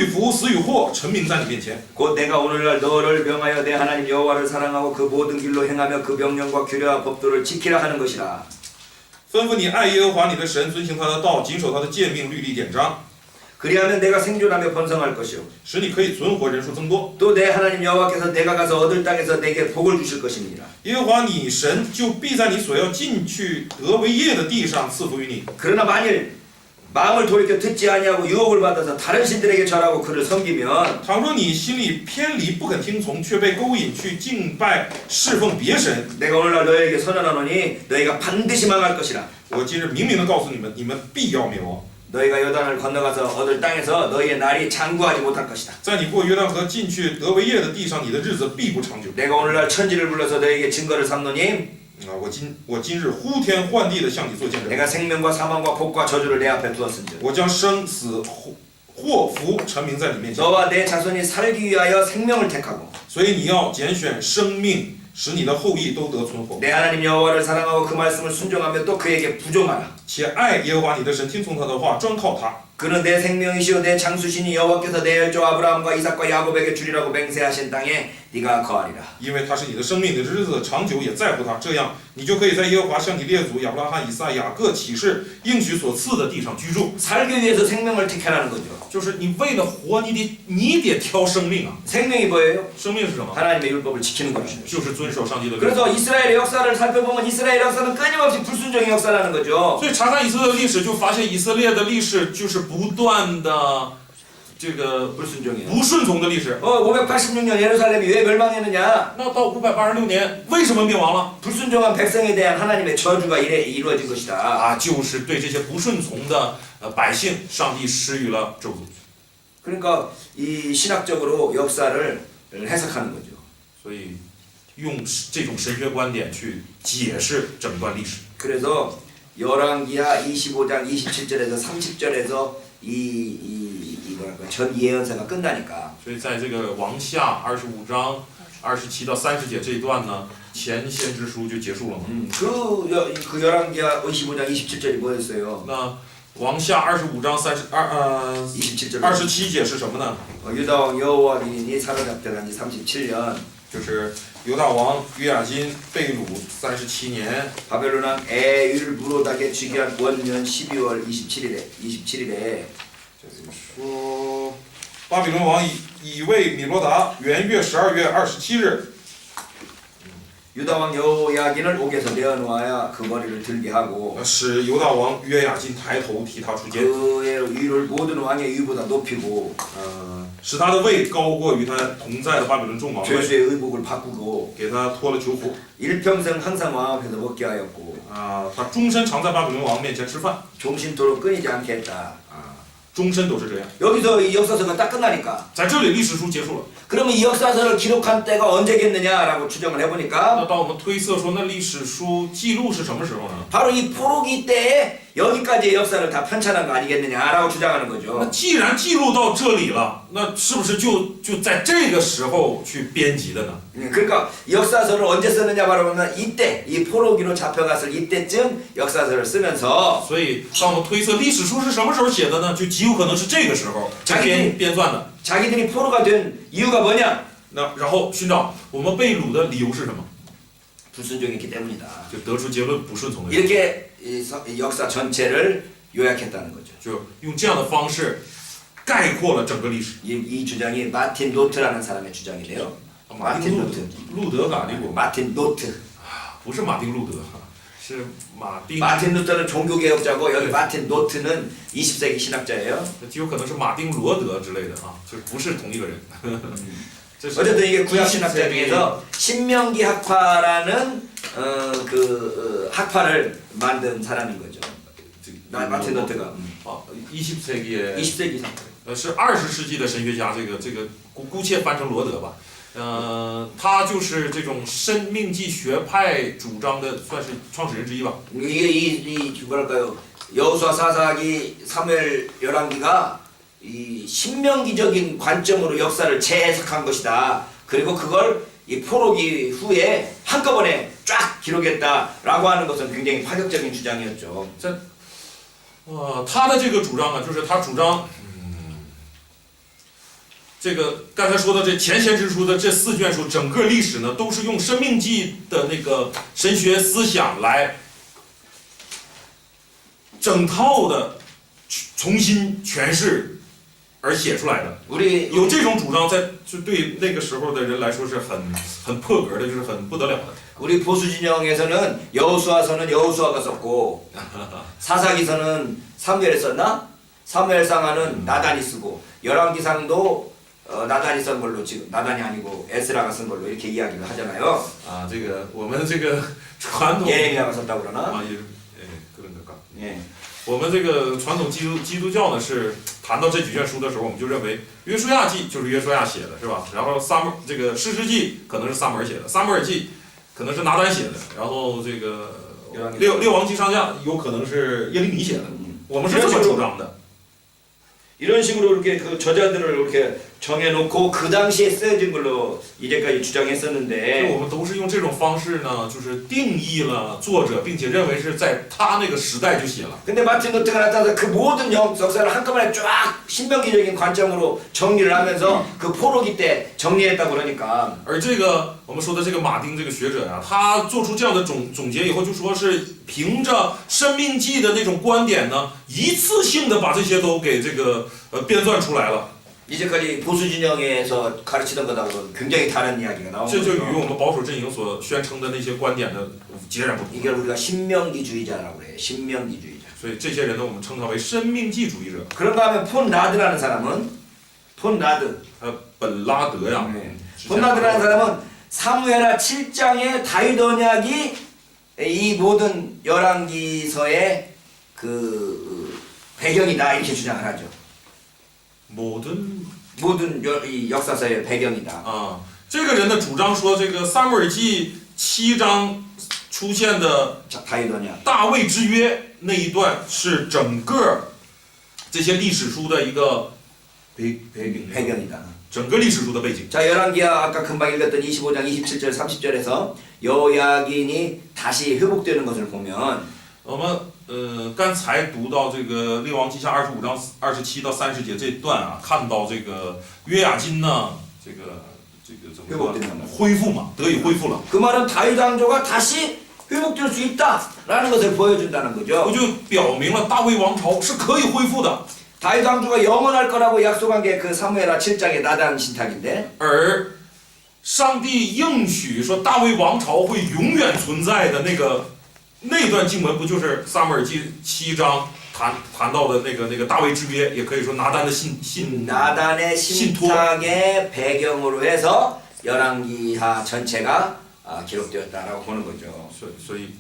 Speaker 3: 福、死与祸陈明在你面前。
Speaker 1: 곧 내가 오늘날 너를 명하여 내 하나님 여호와를 사랑하고 그 모든 길로 행하며 그 명령과 규례와 법도를 지키라 하는 것이라.
Speaker 3: 吩咐你爱耶和华你的神，遵行他的道，谨守他的诫命、律例、典章，
Speaker 1: 그리하면 내가 생존하며 번성할 것이요
Speaker 3: 使你可以存活，人数增多。
Speaker 1: 또 내 하나님 여호와께서 내가 가서 얻을 땅에서 내게 복을 주실 것입니다.
Speaker 3: 耶和华你神就必在你所要进去得为业的地上赐福于你。
Speaker 1: 그러나 만일 마음을 돌이켜 듣지 아니하고 유혹을 받아서 다른 신들에게 절하고 그를 섬기면
Speaker 3: 倘若你心里偏离，不肯听从，却被勾引去敬拜侍奉别神，
Speaker 1: 내가 오늘날 너희에게 선언하노니 너희가 반드시 망할 것이라.
Speaker 3: 我今日明明的告诉你们，你们必要灭亡。
Speaker 1: 너희가 요단을 건너가서 얻을 땅에서 너희의 날이 장구하지 못할 것이다.
Speaker 3: 在你过约旦河进去得为业的地上，你的日子必不长久。
Speaker 1: 내가 오늘날 천지를 불러서 너희에게 증거를 삼노니
Speaker 3: 我今日呼天唤地的向你做见证，
Speaker 1: 내가 생명과 사망과 복과 저주를 내 앞에 두었은즉
Speaker 3: 我将生死祸福陈明在你面前，
Speaker 1: 너와 내 자손이 살기 위하여 생명을 택하고
Speaker 3: 所以你要拣选生命，使你的后裔都得存活，
Speaker 1: 내 하나님 여호와를 사랑하고 그 말씀을 순종하며 또 그에게 부종하라.
Speaker 3: 且爱耶和华你的神，听从他的话，专靠他。
Speaker 1: 그는 내 생명이시오 내 장수시니 여호와께서 내 열조 아브라함과 이삭과 야곱에게 주리라고 맹세하신 땅에 네가 거하리라.
Speaker 3: 因为他是你的生命，你的日子长久也在乎他，这样你就可以在耶和华向你列祖亚伯拉罕、以撒、雅各起誓应许所赐的地上居住。
Speaker 1: 살기 위해서 생명을 택하라는 거죠.
Speaker 3: 就是你为了活，你得挑生命啊！
Speaker 1: 생명이 뭐예요?
Speaker 3: 生命是什么？
Speaker 1: 하나님의 율법을 지키는 거죠.
Speaker 3: 就是遵守上帝的律。
Speaker 1: 그래서 이스라엘의 역사를 살펴보면 이스라엘 역사는 끊임없이 불순종의 역사라는 거죠.
Speaker 3: 所以查看以色列的历史，就发现以色列的历史就是不断的这个
Speaker 1: 불순종이에요.
Speaker 3: 不顺从的历史。
Speaker 1: 586년 예루살렘이 왜 멸망했느냐?
Speaker 3: 那到586年，为什么灭亡了？
Speaker 1: 불순종한 백성에 대한 하나님의 저주가 이루어진 것이다.
Speaker 3: 啊，就是对这些不顺从的百姓，上帝施予了咒诅。
Speaker 1: 그러니까 이 신학적으로 역사를 해석하는 거죠.
Speaker 3: 所以用这种神学观点去解释整段历史。
Speaker 1: 그래서 열왕기하 25장 27절에서 30절에서 이 뭐랄까 전 예언서가 끝나니까
Speaker 3: 所以在这个王下25章27到30节这一段呢，前先知书就结束了嘛。
Speaker 1: 그 열왕기하 25장 27절이 뭐였어요?
Speaker 3: 那王下25章
Speaker 1: 27절
Speaker 3: 27节是什么呢？
Speaker 1: 유다왕 여호와긴이 사로잡혀간 지 37년
Speaker 3: 就是犹大王约雅斤被掳37年，
Speaker 1: 바벨론 왕 에율무로닥에 즉위한 원년 12월 27일에
Speaker 3: 说巴比伦王以为米罗达元月12月27日，
Speaker 1: 유다왕 여호야긴을 옥에서 내어놓아야 그 머리를 들게 하고
Speaker 3: 使犹大王约雅斤抬头替他出监，
Speaker 1: 그의 위를 모든 왕의 위보다 높이고
Speaker 3: 使他的位高过与他同在的巴比伦众王位，
Speaker 1: 죄수의 의복을 바꾸고
Speaker 3: 给他脱了囚服。
Speaker 1: 일평생 항상 왕 앞에서 먹게 하였고
Speaker 3: 他终身常在巴比伦王面前吃饭，
Speaker 1: 종신토록 끊이지 않게 했다.
Speaker 3: 终身都是这样。
Speaker 1: 여기서 이 역사서가 딱 끝나니까
Speaker 3: 在这里历史书结束了，
Speaker 1: 그러면 이 역사서를 기록한 때가 언제겠느냐라고 추정을
Speaker 3: 那
Speaker 1: 해보니까
Speaker 3: 当我们推测说那历史书记录是什么时候呢？
Speaker 1: 바로 이 포로기 때에 여기까지의 역사를 다 편찬한 거 아니겠느냐라고 주장하는
Speaker 3: 那
Speaker 1: 거죠.
Speaker 3: 既然记录到这里了，那是不是就在这个时候去编辑的呢？
Speaker 1: 그러니까 역사서를 언제 쓰느냐 바로 보면 이때 이 포로기로 잡혀갔을 이때쯤 역사서를 쓰면서
Speaker 3: 所以当我们推测历史书是什么时候写的呢？就极有可能是这个时候编撰的。
Speaker 1: 자기들이 포로가 된 이유가 뭐냐?
Speaker 3: 那然后寻找我们被掳的理由是什么？
Speaker 1: 불순종했기 때문이다.
Speaker 3: 就得出结论不顺从的。
Speaker 1: 이렇게 이 역사 전체를 요약했다는 거죠.
Speaker 3: 就用这样的方式概括了整个历史。
Speaker 1: 이 주장이 마틴 노트라는 사람의 주장이래요.
Speaker 3: 马丁路德嘎利果，
Speaker 1: 마틴 노트.
Speaker 3: 不是马丁路德，是马丁。
Speaker 1: 마틴 루터는 종교개혁자고 여기 마틴 노트는 20세기 신학자예요.
Speaker 3: 极有可能是马丁罗德之类的啊，就是不是同一个人。这是
Speaker 1: 어쨌든 이게 구약 신학자 중에서 신명기 학파라는 학파를 만든 사람인 거죠. 마틴 노트가
Speaker 3: 20세기에
Speaker 1: 20세기 상.
Speaker 3: 是20世纪的神学家，这个姑且翻成罗德吧。他就是这种生命纪学派主张的，算是创始人之一吧。
Speaker 1: 이게 이 뭐랄까요? 여호수아 사사기 사무엘 열왕기가 이 신명기적인 관점으로 역사를 재해석한 것이다. 그리고 그걸 이 포로기 후에 한꺼번에 쫙 기록했다라고 하는 것은 굉장히 파격적인 주장이었죠.
Speaker 3: 他的这个主张啊，就是他主张，这个刚才说的这前先知书的这4卷书，整个历史呢都是用《生命记》的那个神学思想来整套的重新诠释而写出来的。
Speaker 1: 우리
Speaker 3: 有这种主张就对那个时候的人来说是很破格的，就是很不得了的。
Speaker 1: 우리 보수 진영에서는 여호수아서는 여호수아가 썼고 사사기서는 사무엘이 썼나? 사무엘상하는 나단이 쓰고 열왕기상도 나단이 쓴 걸로 지금 나단이 아니고 에스라가 쓴 걸로 이렇게 이야기를 하잖아요.
Speaker 3: 啊，这个我们这个传统
Speaker 1: 예레미야가 썼다고 그러나?
Speaker 3: 啊也그런个。
Speaker 1: 예.
Speaker 3: 我们这个传统基督教呢是谈到这几卷书的时候，我们就认为约书亚记就是约书亚写的，是吧？然后这个士师记可能是撒母耳写的，撒母耳记可能是拿单写的，然后这个列王记上下有可能是耶利米写的。我们是这么主张的。
Speaker 1: 이런 식으로 이렇게 그 저자들을 이렇게 정해놓고 그 당시에 쓰여진 걸로 이제까지
Speaker 3: 就
Speaker 1: 주장했었는데
Speaker 3: 我们都是用这种方式呢，就是定义了作者，并且认为是在他那个时代就写了。
Speaker 1: 근데 마틴 루터가 나타나서 그 모든 역사를 한꺼번에 쫙 신명기적인 관점으로 정리를 하면서 그 포로기 때 정리했다고 그러니까
Speaker 3: 而这个我们说的这个马丁这个学者呀、他做出这样的总结以后，就说是凭着《生命记》的那种观点呢，一次性的把这些都给这个编撰出来了。
Speaker 1: 이제까지 보수 진영에서 가르치던 거하고 굉장히 다른 이야기가 나오는
Speaker 3: 这就与
Speaker 1: 거죠.
Speaker 3: 我们保守阵营所宣称的那些观点的截然不同。
Speaker 1: 이게 우리가 신명기주의자라고 그래요. 신명기주의자.
Speaker 3: 所以这些人呢，我们称他为生命记主义者。
Speaker 1: 그런가 하면 폰 라드라는 사람은 폰 라드.
Speaker 3: 本拉德呀，
Speaker 1: 네. 폰 라드라는 사람은 사무엘하 7장의 다윗 언약이 이 모든 열왕기서의 그 배경이다 이렇게 주장을 하죠.
Speaker 3: 모든
Speaker 1: 이 역사서의 배경이다.
Speaker 3: 啊，这个人的主张说，这个撒母耳记7章出现的
Speaker 1: 자, 다윗 언약.
Speaker 3: 大卫之约那一段是整个这些历史书的一个
Speaker 1: 배경이다.
Speaker 3: 整个历史书的背景。
Speaker 1: 자, 열왕기야 아까 금방 읽었던 25장 27절 30절에서 여호야긴이 다시 회복되는 것을 보면
Speaker 3: 我们刚才读到这个列王记下25章27到30节这段啊，看到这个约雅斤呢，这个怎么说恢复嘛，得以恢复了。
Speaker 1: 그 말은 다윗 왕조가 다시 회복될 수 있다라는 것을 보여준다는
Speaker 3: 我
Speaker 1: 거죠.
Speaker 3: 就表明了大卫王朝是可以恢复的。
Speaker 1: 다윗 왕조가 영원할 거라고 약속한 게 그 사무엘하 7장의 나단 신탁인데
Speaker 3: 而上帝应许说大卫王朝会永远存在的那段经文，不就是撒母耳记7章谈到的那个大卫之约，也可以说拿单的信
Speaker 1: 나단의 신탁의 배경으로 해서 열왕기하 전체가 기록되었다라고 보는 거죠.
Speaker 3: 所以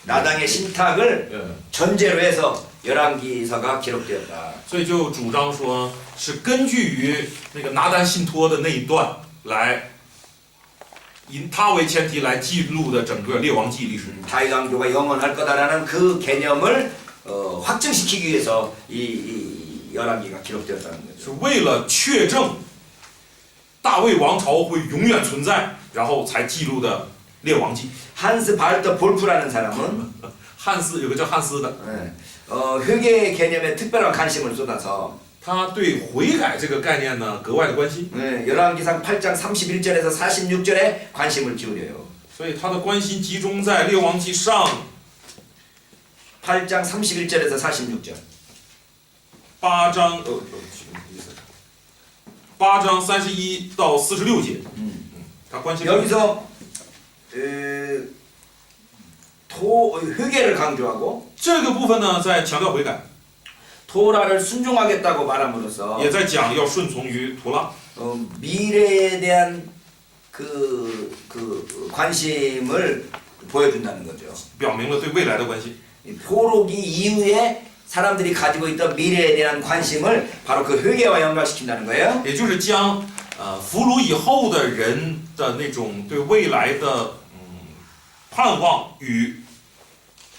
Speaker 1: 나단의 신탁을
Speaker 3: 呃，
Speaker 1: 전제로 해서 열왕기서가 기록되었다.
Speaker 3: 所以就主张说是根据于那个拿单信托的那一段来以它为前提来记录的整个列王记历史。
Speaker 1: 다윗 왕조가 영원할 거다라는 그 개념을 확증시키기 위해서 이 열왕기가 기록되었다는 거죠.
Speaker 3: 是为了确证大卫王朝会永远存在，然后才记录的列王记。
Speaker 1: 한스 발터 볼프라는 사람은
Speaker 3: 汉斯有个叫汉斯的，
Speaker 1: 회개 개념에 특별한 관심을 쏟아서
Speaker 3: 他对悔改这个概念呢格外的关心，
Speaker 1: 열왕기상 8장 31절에서 46절에 관심을 기울여요.
Speaker 3: 所以他的关心集中在列王记上
Speaker 1: 8장 31절에서 46절.
Speaker 3: 8章8章31到46节，他关心
Speaker 1: 여기서 회개를 강조하고
Speaker 3: 这个部分呢在强调悔改，
Speaker 1: 토라를 순종하겠다고 말함으로써
Speaker 3: 也在讲要顺从于图拉，
Speaker 1: 미래에 대한 관심을 보여준다는 거죠.
Speaker 3: 表明了对未来的关心。
Speaker 1: 포로기 이후에 사람들이 가지고 있던 미래에 대한 관심을 바로 그 회개와 연관시킨다는 거예요.
Speaker 3: 也就是将俘虏以后的人的那种对未来的盼望与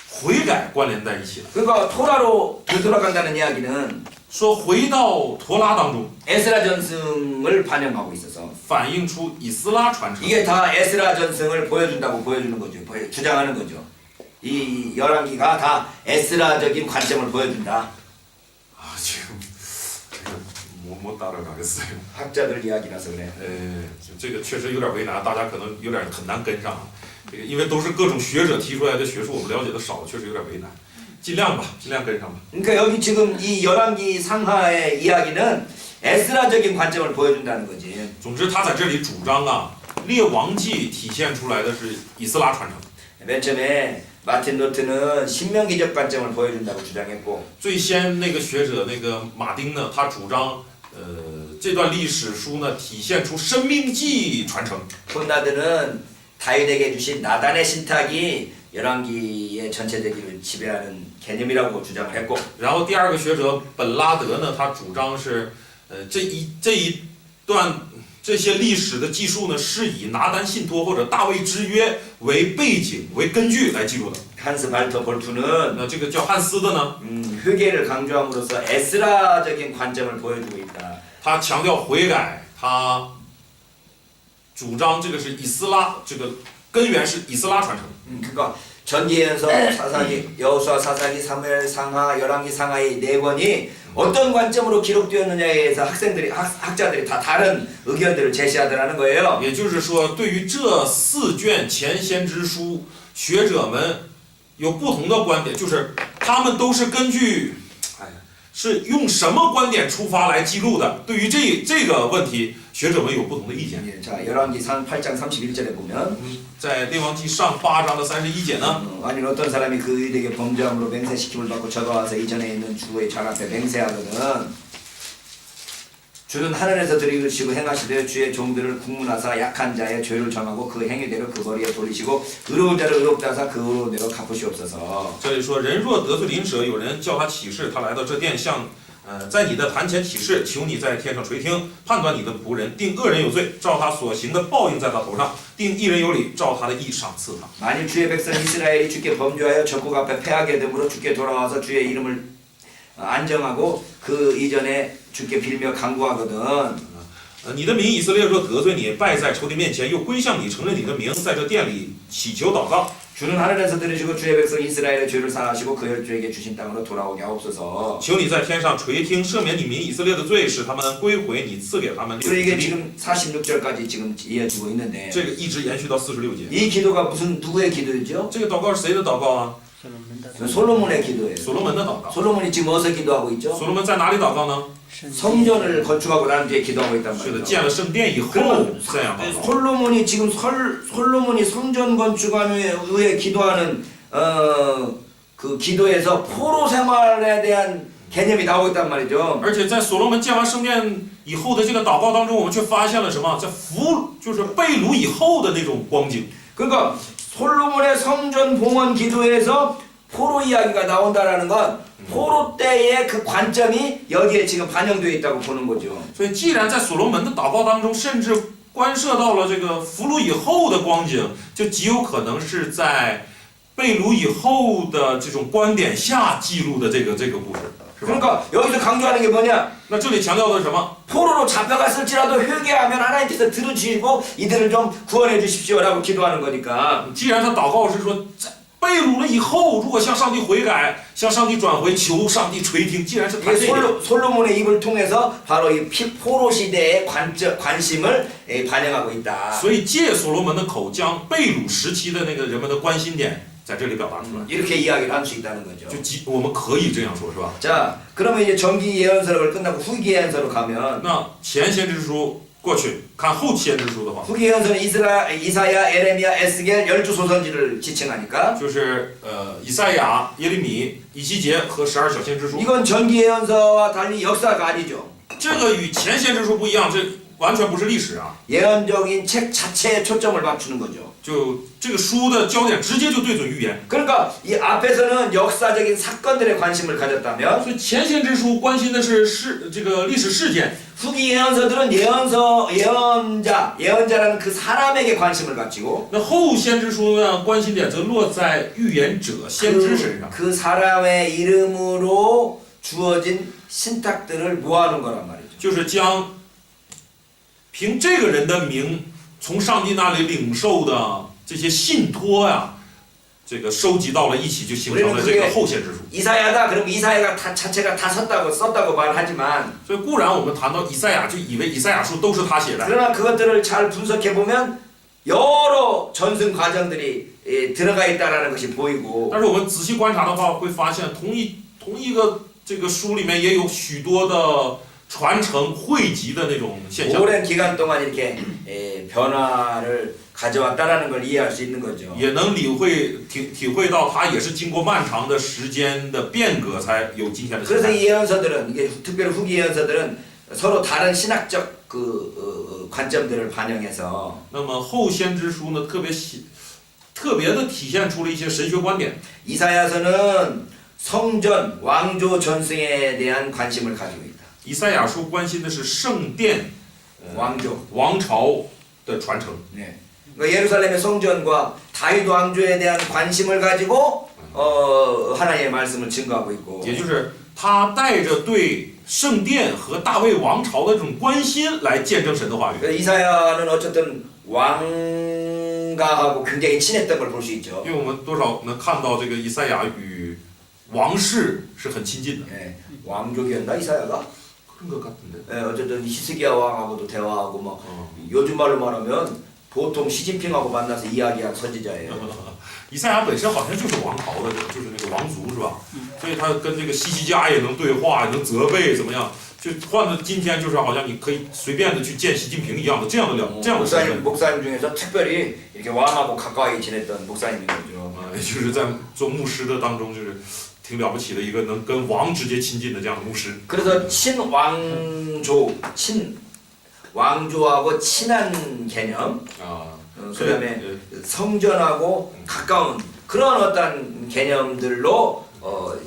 Speaker 3: 悔改关联在一起了。
Speaker 1: 그러니까 토라로 되돌아간다는 이야기는
Speaker 3: 说回到陀拉当中，
Speaker 1: 에스라 전승을 반영하고 있어서
Speaker 3: 反映出以斯拉传承。
Speaker 1: 이게 다 에스라 전승을 보여준다고 보여주는 거죠. 주장하는 거죠. 이 열왕기가 다 에스라적인 관점을 보여준다.
Speaker 3: 아 지금这个못 따라가겠어요.
Speaker 1: 학자들 이야기라서 그래.
Speaker 3: 这个确实有点为难，大家可能有点很难跟上。这个因为都是各种学者提出来的学术，我们了解的少，确实有点为难。尽量吧，尽量跟上吧。
Speaker 1: 그러니까 여기 지금 이 열왕기 상하의 이야기는 에스라적인 관점을 보여준다는 거지.
Speaker 3: 总之，他在这里主张啊，列王记体现出来的是以斯拉传承。
Speaker 1: 맨 처음에 마틴 루트는 신명기적 관점을 보여준다고 주장했고
Speaker 3: 最先那个学者那个马丁呢，他主张，这段历史书呢体现出生命记传承。
Speaker 1: 콘라드는 다윗에게 주신 나단의 신탁이 열왕기의 전체적인 지배하는 개념이라고 주장을 했고
Speaker 3: 然后第二个学者本拉德呢，他主张是，这一段这些历史的记述呢，是以拿单信托或者大卫之约为背景为根据来记录的。
Speaker 1: 한스 발터 볼투는
Speaker 3: 那这个叫汉斯的呢，
Speaker 1: 회개를 강조함으로써 에스라적인 관점을 보여주고 있다.
Speaker 3: 他强调悔改，他主张这个是以斯拉，这个根源是以斯拉传承。
Speaker 1: 그러니까 전기예언서, 사사기, 여호수아, 사사기, 사무엘, 상하, 열왕기, 상하의 네 권이 어떤 관점으로 기록되었느냐에 대해서 학자들이 다 다른 의견들을 제시하더라는 거예요.
Speaker 3: 也就是说，对于这四卷前先知书，学者们有不同的观点，就是他们都是根据，是用什么观点出发来记录的？对于这个问题，学者们有不同的意见。
Speaker 1: 자, 열왕기 8장 31절에 보면
Speaker 3: 在列王记上8章的31节呢，
Speaker 1: 아니 어떤 사람이 그 의에게 범죄함으로 맹세시킴을 받고 저가와서 이전에 있는 주의 장 앞에 맹세하거든 주는 하늘에서 들이시고 행하시되 주의 종들을 국문하사 약한 자의 죄를 정하고 그 행위대로 그 머리에 돌리시고 의로운 자를 의롭다 하사 그 의로운 대로 갚으시옵소서.
Speaker 3: 这里说，人若得罪邻舍，有人叫他起誓，他来到这殿向。在你的坛前起誓，求你在天上垂听，判断你的仆人，定恶人有罪，照他所行的报应在他头上；定义人有理，照他的义赏赐他。
Speaker 1: 만일 주의 백성 이스라엘이 주께 범죄하여 적국 앞에 패하게 되므로 주께 돌아와서 주의 이름을 안정하고 그 이전에 주께 빌며 간구하거든
Speaker 3: 你的民以色列若得罪你，败在仇敌面前，又归向你，承认你的名，在这殿里祈求祷告。
Speaker 1: 주는 하늘에서 들으시고 주의 백성 이스라엘의 죄를 사하시고 그 혈주에게 주신 땅으로 돌아오게 하옵소서.
Speaker 3: 求你在天上垂听，赦免你民以色列的罪，使他们归回你赐给他们
Speaker 1: 그래서 이게 지금 46절까지 지금 이어지고 있는데
Speaker 3: 这个一直延续到46节。
Speaker 1: 이 기도가 무슨 누구의 기도죠?
Speaker 3: 这个祷告是谁的祷告啊？
Speaker 1: 솔로몬의 기도예요.
Speaker 3: 所罗门的祷告。
Speaker 1: 솔로몬이 지금 어디서 기도하고 있죠?
Speaker 3: 所罗门在哪里祷告呢？
Speaker 1: 성전을 건축하고 난 뒤에 기도하고 있단
Speaker 3: 是的，
Speaker 1: 말이에요.
Speaker 3: 建了圣殿以后
Speaker 1: 그러면
Speaker 3: 这样祷告。
Speaker 1: 솔로몬이 지금 솔로몬이 성전 건축하는 위해 기도하는 그 기도에서 포로 생활에 대한 개념이 나오고 있단 말이죠.
Speaker 3: 而且在所罗门建完圣殿以后的这个祷告当中，我们却发现了什么？在就是被掳以后的那种光景。
Speaker 1: 그러니까 솔로몬의 성전 봉헌 기도에서 포로 이야기가 나온다라는 건 포로 때의 그 관점이 여기에 지금 반영되어 있다고 보는 거죠.
Speaker 3: 所以，既然在所罗门的祷告当中，甚至关涉到了这个俘虏以后的光景，就极有可能是在被掳以后的这种观点下记录的这个故事，是吧？
Speaker 1: 그러니까 여기서 강조하는 게 뭐냐?
Speaker 3: 那这里强调的是什么？
Speaker 1: 포로로 잡혀갔을지라도 회개하면 하나님께서 들어주시고 이들을 좀 구원해 주십시오라고 기도하는 거니까.
Speaker 3: 既然他祷告是说，在被掳了以后，如果向上帝悔改，向上帝转回，求上帝垂听。既然是他
Speaker 1: 이게
Speaker 3: 这个，
Speaker 1: 솔로몬의 입을 통해서 바로 이 포로 시대의 관심을 반영하고 있다.
Speaker 3: 所以借所罗门的口，将被掳时期的那个人们的关心点在这里表达出来。
Speaker 1: 이렇게 이야기를 할 수 있다는 거죠.
Speaker 3: 我们可以这样说，是吧？
Speaker 1: 자, 그러면 이제 정기 예언서를 끝나고 후기 예언서로 가면
Speaker 3: 那前先知书过去，看后先知书的话，
Speaker 1: 후기 예언서는 이사야, 에레미야, 에스겔 12소선지를 지칭하니까
Speaker 3: 就是以赛亚、耶利米、以西结和12小先知书。
Speaker 1: 이건 전기 예언서와 달리 역사가 아니죠.
Speaker 3: 这个与前先知书不一样，这完全不是历史啊。
Speaker 1: 예언적인 책 자체에 초점을 맞추는 거죠.
Speaker 3: 就这个书的焦点直接就对准预言。
Speaker 1: 그러니까 이 앞에서는 역사적인 사건들에 관심을 가졌다면
Speaker 3: 所以前先知书关心的是这个历史事件，
Speaker 1: 후기 예언서들은 예언자라는 그 사람에게 관심을 가지고
Speaker 3: 那后先知书呢，关心点则落在预言者、先知身上。
Speaker 1: 그 사람의 이름으로 주어진 신탁들을 모아놓은 거란 말이죠.
Speaker 3: 就是将凭这个人的名从上帝那里领受的这些信托呀，这个收集到了一起，就形成了这个后先知书。
Speaker 1: 이사야다 그럼 이사야가 다 자체가 다 썼다고 말하지만
Speaker 3: 所以固然我们谈到以赛亚，就以为以赛亚书都是他写的，
Speaker 1: 그러나 그것들을 잘 분석해 보면 여러 전승 과정들이 들어가 있다라는 것이 보이고
Speaker 3: 但是我们仔细观察的话，会发现同一个这个书里面也有许多的传承汇集的那种现象，
Speaker 1: 오랜 기간 동안 이렇게 변화를 가져왔다라는 걸 이해할 수 있는 거죠.
Speaker 3: 也能体会到他也是经过漫长的时间的变革才有今天的形
Speaker 1: 그래서
Speaker 3: 态。
Speaker 1: 이 예언서들은 이게 특별히 후기 예언서들은 서로 다른 신학적 관점들을 반영해서
Speaker 3: 那么后先知书呢，特别的体现出了一些神学观点。
Speaker 1: 이사야서는 성전 왕조 전승에 대한 관심을 가지고 있다.
Speaker 3: 以赛亚书关心的是圣殿、
Speaker 1: 왕조.
Speaker 3: 王朝的传承。
Speaker 1: 네. 그러니까 예루살렘의 성전과 다윗 왕조에 대한 관심을 가지고 하나님의 말씀을 증거하고 있고.
Speaker 3: 也就是他带着对圣殿和大卫王朝的这种关心来见证神的话语。
Speaker 1: 그래서 이사야는 어쨌든 왕가하고 굉장히 친했던 걸 볼 수 있죠.
Speaker 3: 因为我们多少能看到这个以赛亚与王室是很亲近的。
Speaker 1: 네. 왕족이었나 이사야가?
Speaker 3: 그런 것 같은데.
Speaker 1: 네, 어쨌든 히스기야 왕하고도 대화하고 뭐
Speaker 3: 어.
Speaker 1: 요즘 말로 말하면 보통 시진핑하고 만나서 이야기한 선지자예요.
Speaker 3: 以赛亚本身好像就是王朝的，就是那个王族是吧？所以他跟这个希西家也能对话，也能责备怎么样？就换到今天就是好像你可以随便的去见习近平一样的这样的身份。
Speaker 1: 목사님 중에서 특별히 이렇게 왕하고 가까이 지냈던 목사님인 거죠.
Speaker 3: 就是在做牧师的当中，就是挺了不起的一个能跟王直接亲近的这样的牧师。
Speaker 1: 그래서 왕조하고 친한 개념,
Speaker 3: 啊，
Speaker 1: 그다음에 성전하고 가까운 그런 어떤 개념들로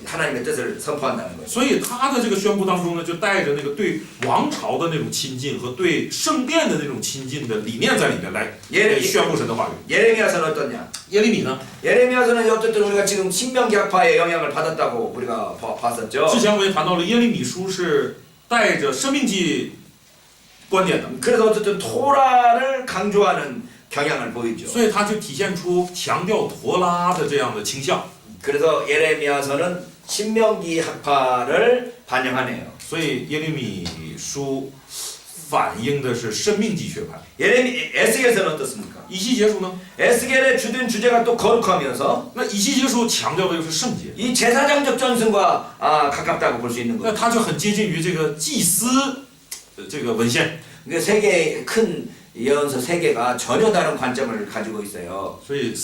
Speaker 1: 하나님의 뜻을 선포한다는 거죠.
Speaker 3: 所以他的这个宣布当中呢，就带着那个对王朝的那种亲近和对圣殿的那种亲近的理念在里面来宣布神的话语。
Speaker 1: 예레미야서는 어떠냐?
Speaker 3: 耶利米呢？
Speaker 1: 예레미야서는 어쨌든 우리가 지금 신명기 학파의 영향을 받았다고 우리가 봤었죠.
Speaker 3: 之前我也谈到了耶利米书是带着生命记观点的，
Speaker 1: 그래서 어쨌든 토라를 강조하는 경향을 보이죠.
Speaker 3: 所以它就体现出强调陀拉的这样的倾向。
Speaker 1: 그래서 예레미야서는 신명기 학파를 반영하네요.
Speaker 3: 所以耶利米书反映的是生命记学派。
Speaker 1: 에스겔서는 어떻습니까?
Speaker 3: 以西结书呢？
Speaker 1: 에스겔의 주된 주제가 또 거룩하면서
Speaker 3: 那以西结书强调的又是圣洁，
Speaker 1: 이 제사장적 전승과 가깝다고 볼 수 있는
Speaker 3: 那
Speaker 1: 거예요.
Speaker 3: 它就很接近于这个祭司这个文献。
Speaker 1: 그러니까 세계의 큰 예언서 세 개가 전혀 다른 관점을 가지고 있어요.
Speaker 3: 所以这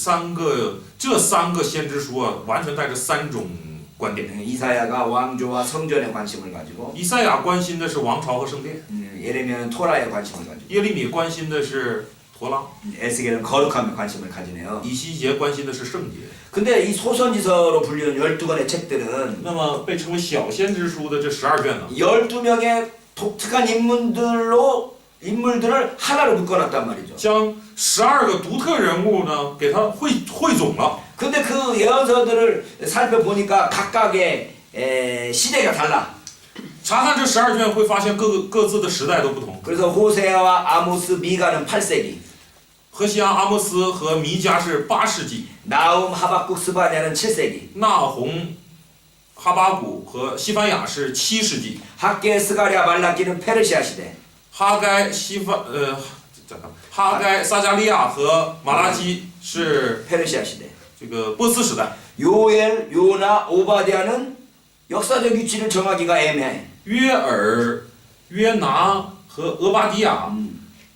Speaker 3: 三个先知书啊，完全带着三种观点。
Speaker 1: 이사야가 왕조와 성전에 관심을 가지고
Speaker 3: 以赛亚关心的是王朝和圣殿，
Speaker 1: 예레미야는 토라에 관심을 가지고
Speaker 3: 耶利米关心的是陀拉，
Speaker 1: 에스겔은 거룩함에 관심을 가지네요.
Speaker 3: 以西结关心的是圣洁。
Speaker 1: 근데 이 소선지서로 불리는 12권의 책들은
Speaker 3: 那么被称为小先知书的这12卷呢，
Speaker 1: 12명의 독특한 인물들을 하나로 묶어놨단 말이죠.
Speaker 3: 将12个独特人物呢给它汇总了。
Speaker 1: 근데 그 예언서들을 살펴보니까 각각의 시대가 달라.
Speaker 3: 查看这12卷会发现各自的时代都不同。
Speaker 1: 그래서 호세아와 아모스, 미가는 8세기,
Speaker 3: 何西阿、阿摩斯和弥迦是8世纪，
Speaker 1: 나움, 하박국, 스바냐는 7세기,
Speaker 3: 纳洪、哈巴谷和西番雅是7世纪，
Speaker 1: 학계, 스가랴, 말라기는 페르시아 시대,
Speaker 3: 哈该、撒加利亚和马拉基是
Speaker 1: 페르시아 시대.
Speaker 3: 这个波斯时代。
Speaker 1: 요엘, 요나, 오바댜는 역사적 위치를 정하기가 애매해.
Speaker 3: 约尔、约拿和俄巴底亚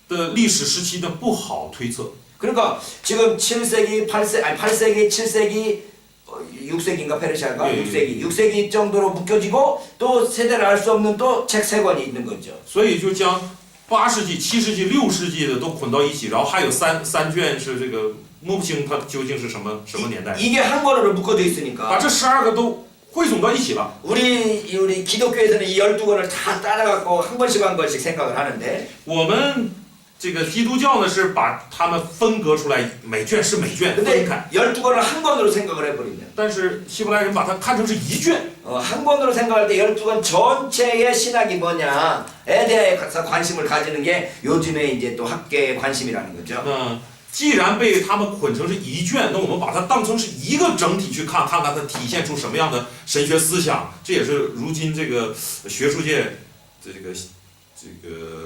Speaker 3: 的历史时期呢不好推测。
Speaker 1: 그러니까 지금 7세기, 8세기, 7세기, 6세기인가 페르시아가
Speaker 3: 예, 예.
Speaker 1: 6세기 정도로 묶여지고 또 세대를 알 수 없는 또 책 세 권이 있는 거죠.
Speaker 3: 所以就将8世纪、7世纪、6世纪的都混到一起，然后还有三卷是这个摸不清它究竟是什么年代，
Speaker 1: 이게 한 권으로 묶어져
Speaker 3: 把
Speaker 1: 있으니까
Speaker 3: 这12个都汇总到一起了。
Speaker 1: 우리 기독교에서는 이 12권을 다 따라갖고 한 권씩 생각을 하는데
Speaker 3: 我们这个基督教呢是把它们分割出来，每卷是每卷分
Speaker 1: 근데
Speaker 3: 开，
Speaker 1: 12권을 한 권으로 생각을 해버리면
Speaker 3: 但是希伯来人把它看成是一卷。
Speaker 1: 한 권으로 생각할 때 12권 전체의 신학이 뭐냐에 대해서 관심을 가지는 게 요즘에 이제 또 학계의 관심이라는 거죠.
Speaker 3: 那既然被他们捆成是一卷，那我们把它当成是一个整体去看，看看它体现出什么样的神学思想。这也是如今这个学术界这个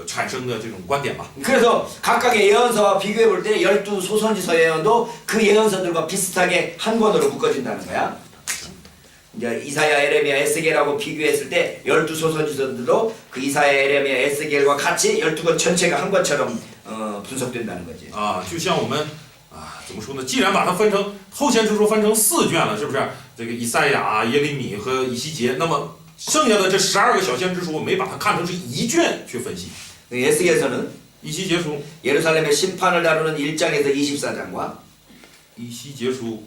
Speaker 3: 产生的这种观点吧。
Speaker 1: 그래서 각각의 예언서와 비교해 볼 때 12소선지서 예언도 그 예언서들과 비슷하게 한 권으로 묶어진다는 거야. 이제 이사야, 에레미야, 에스겔하고 비교했을 때 12소선지서들도 그 이사야, 에레미야, 에스겔과 같이 12권 전체가 한 권처럼 분석된다는 거지.
Speaker 3: 就像我们怎么说呢？既然把它分成后先知书分成4卷了，是不是？这个以赛亚、耶利米和以西结，那么剩下的这12个小先知书，我没把它看成是一卷去分析。
Speaker 1: 에스겔서는
Speaker 3: 以西结书，
Speaker 1: 예루살렘의 심판을 다루는 1장에서 24장과
Speaker 3: 以西结书，